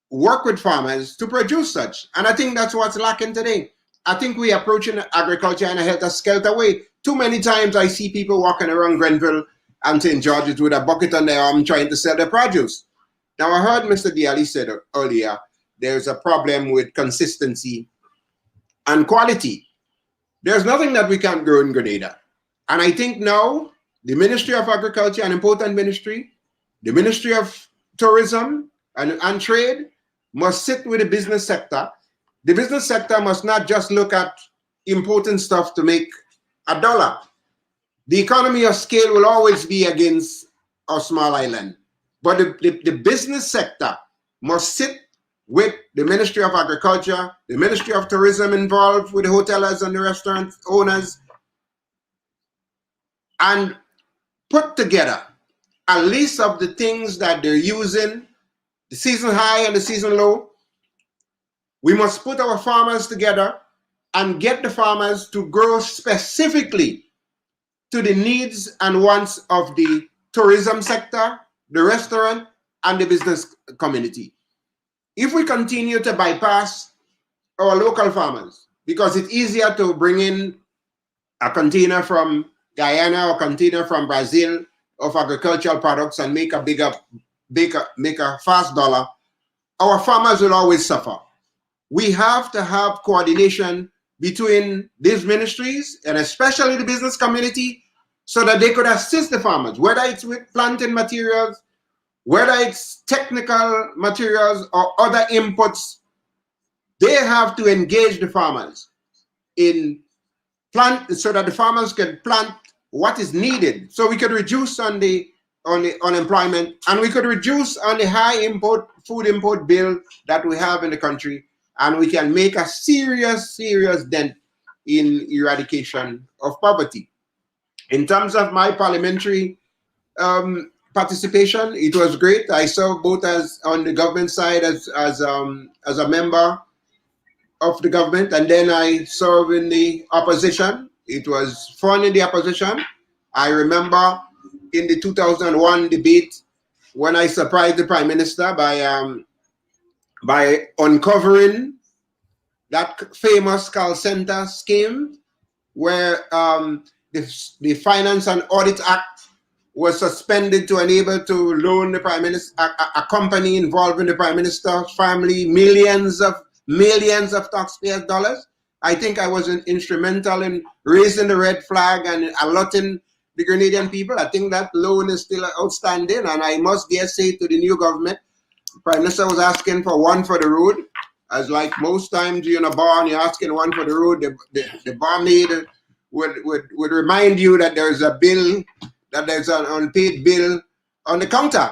work with farmers to produce such. And I think that's what's lacking today. I think we are approaching agriculture in a helter-skelter way. Too many times I see people walking around Grenville and St. George's with a bucket on their arm trying to sell their produce. Now, I heard Mr. Dialli said earlier, there's a problem with consistency and quality. There's nothing that we can't grow in Grenada. And I think now the Ministry of Agriculture, an important ministry, the Ministry of Tourism and Trade must sit with the business sector. The business sector must not just look at importing stuff to make $1. The economy of scale will always be against our small island. But the business sector must sit with the Ministry of Agriculture, the Ministry of Tourism involved with the hoteliers and the restaurant owners, and put together a list of the things that they're using, the season high and the season low. We must put our farmers together and get the farmers to grow specifically to the needs and wants of the tourism sector, the restaurant, and the business community. If we continue to bypass our local farmers, because it's easier to bring in a container from Guyana or container from Brazil of agricultural products and make a fast dollar, our farmers will always suffer. we have to have coordination between these ministries and especially the business community so that they could assist the farmers, whether it's with planting materials, whether it's technical materials or other inputs. They have to engage the farmers in plant so that the farmers can plant what is needed, so we could reduce on the unemployment, and we could reduce on the high food import bill that we have in the country, and we can make a serious dent in eradication of poverty. In terms of my parliamentary participation, it was great. I served both as on the government side as a member of the government, and then I served in the opposition. It was fun in the opposition. I remember in the 2001 debate when I surprised the Prime Minister by uncovering that famous call center scheme where the Finance and Audit Act was suspended to enable to loan the Prime Minister, a company involving the Prime Minister's family, millions of taxpayers' dollars. I think I was instrumental in raising the red flag and alerting the Grenadian people. I think that loan is still outstanding, and I must dare say to the new government, the Prime Minister was asking for one for the road. As like most times you're in a bar and you're asking one for the road, the barmaid would remind you that there's a bill, that there's an unpaid bill on the counter.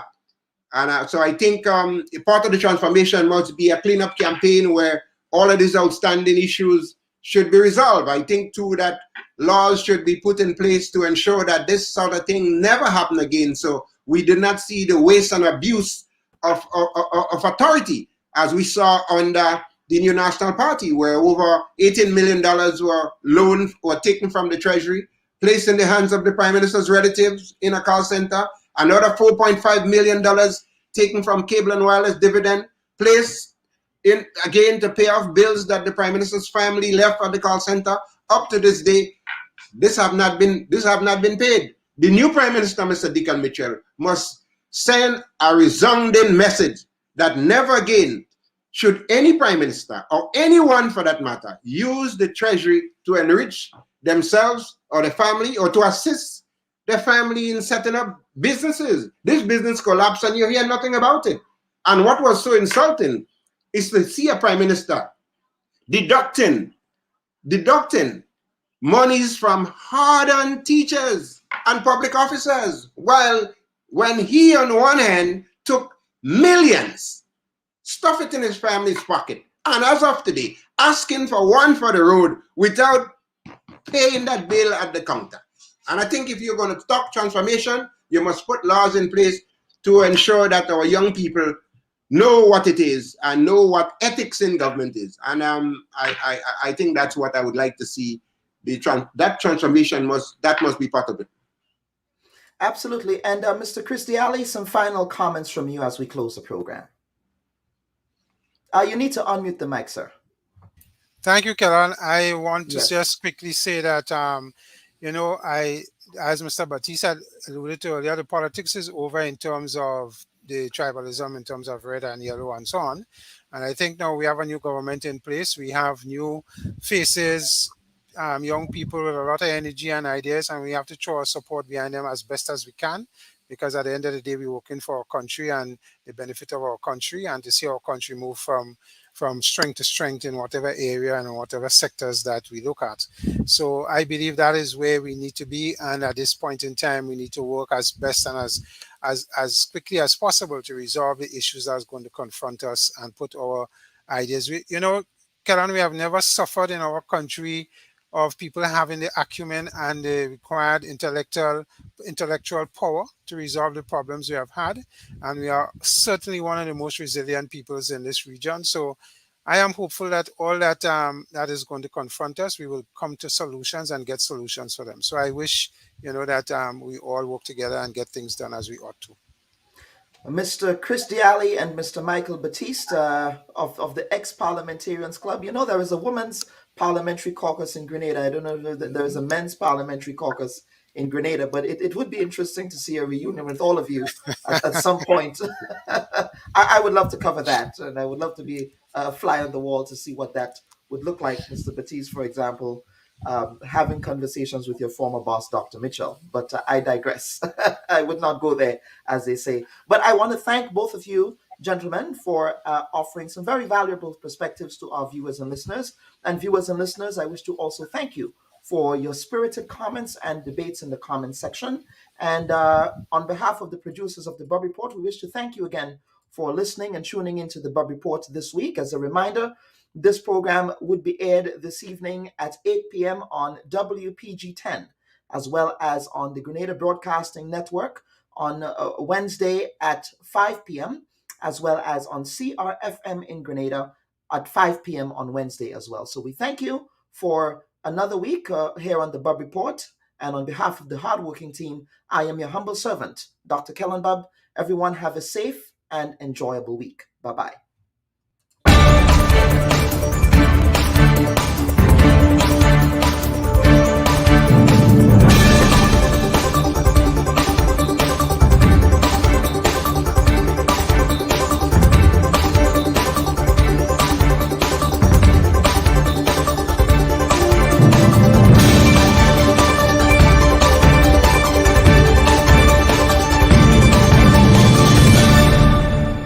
And so I think part of the transformation must be a cleanup campaign where all of these outstanding issues should be resolved. I think too that laws should be put in place to ensure that this sort of thing never happen again. So we do not see the waste and abuse of authority as we saw under the New National Party, where over $18 million were taken from the Treasury, placed in the hands of the Prime Minister's relatives in a call center. Another $4.5 million taken from cable and wireless dividend, placed in again to pay off bills that the Prime Minister's family left at the call center. Up to this day, this have not been paid. The new Prime Minister, Mr. Deacon Mitchell, must send a resounding message that never again should any Prime Minister or anyone for that matter use the Treasury to enrich themselves or the family or to assist their family in setting up businesses. This business collapsed and you hear nothing about it. And what was so insulting is to see a Prime Minister deducting monies from hard-earned teachers and public officers, while when he on one hand took millions, stuff it in his family's pocket, and as of today, asking for one for the road without paying that bill at the counter. And I think if you're going to talk transformation, you must put laws in place to ensure that our young people know what it is and know what ethics in government is. And I think that's what I would like to see. That transformation must be part of it. Absolutely. And Mr. Cristiali, some final comments from you as we close the program. You need to unmute the mic, sir. Thank you, Kellan. I want to just quickly say that, as Mr. Batista alluded to earlier, the politics is over in terms of the tribalism, in terms of red and yellow and so on. And I think now we have a new government in place. We have new faces, young people with a lot of energy and ideas, and we have to throw our support behind them as best as we can, because at the end of the day, we're working for our country and the benefit of our country, and to see our country move from strength to strength in whatever area and whatever sectors that we look at. So I believe that is where we need to be, and at this point in time, we need to work as best and as quickly as possible to resolve the issues that's going to confront us and put our ideas. Kellan, we have never suffered in our country of people having the acumen and the required intellectual power to resolve the problems we have had. And we are certainly one of the most resilient peoples in this region. So I am hopeful that all that that is going to confront us, we will come to solutions and get solutions for them. So I wish, that we all work together and get things done as we ought to. Mr. Cristiali and Mr. Michael Batista of the Ex-Parliamentarians Club. There is a women's parliamentary caucus in Grenada. I don't know if there is a men's parliamentary caucus in Grenada, but it would be interesting to see a reunion with all of you at some point. I would love to cover that, and I would love to be fly on the wall to see what that would look like, Mr. Batiste, for example, having conversations with your former boss, Dr. Mitchell. But I digress. I would not go there, as they say. But I want to thank both of you, gentlemen, for offering some very valuable perspectives to our viewers and listeners. And viewers and listeners, I wish to also thank you for your spirited comments and debates in the comments section. And on behalf of the producers of the Bubb Report, we wish to thank you again for listening and tuning into the Bubb Report this week. As a reminder, this program would be aired this evening at 8 p.m. on WPG 10, as well as on the Grenada Broadcasting Network on Wednesday at 5 p.m., as well as on CRFM in Grenada at 5 p.m. on Wednesday as well. So we thank you for another week here on the Bubb Report. And on behalf of the hardworking team, I am your humble servant, Dr. Kellen Bubb. Everyone have a safe and enjoyable week. Bye-bye.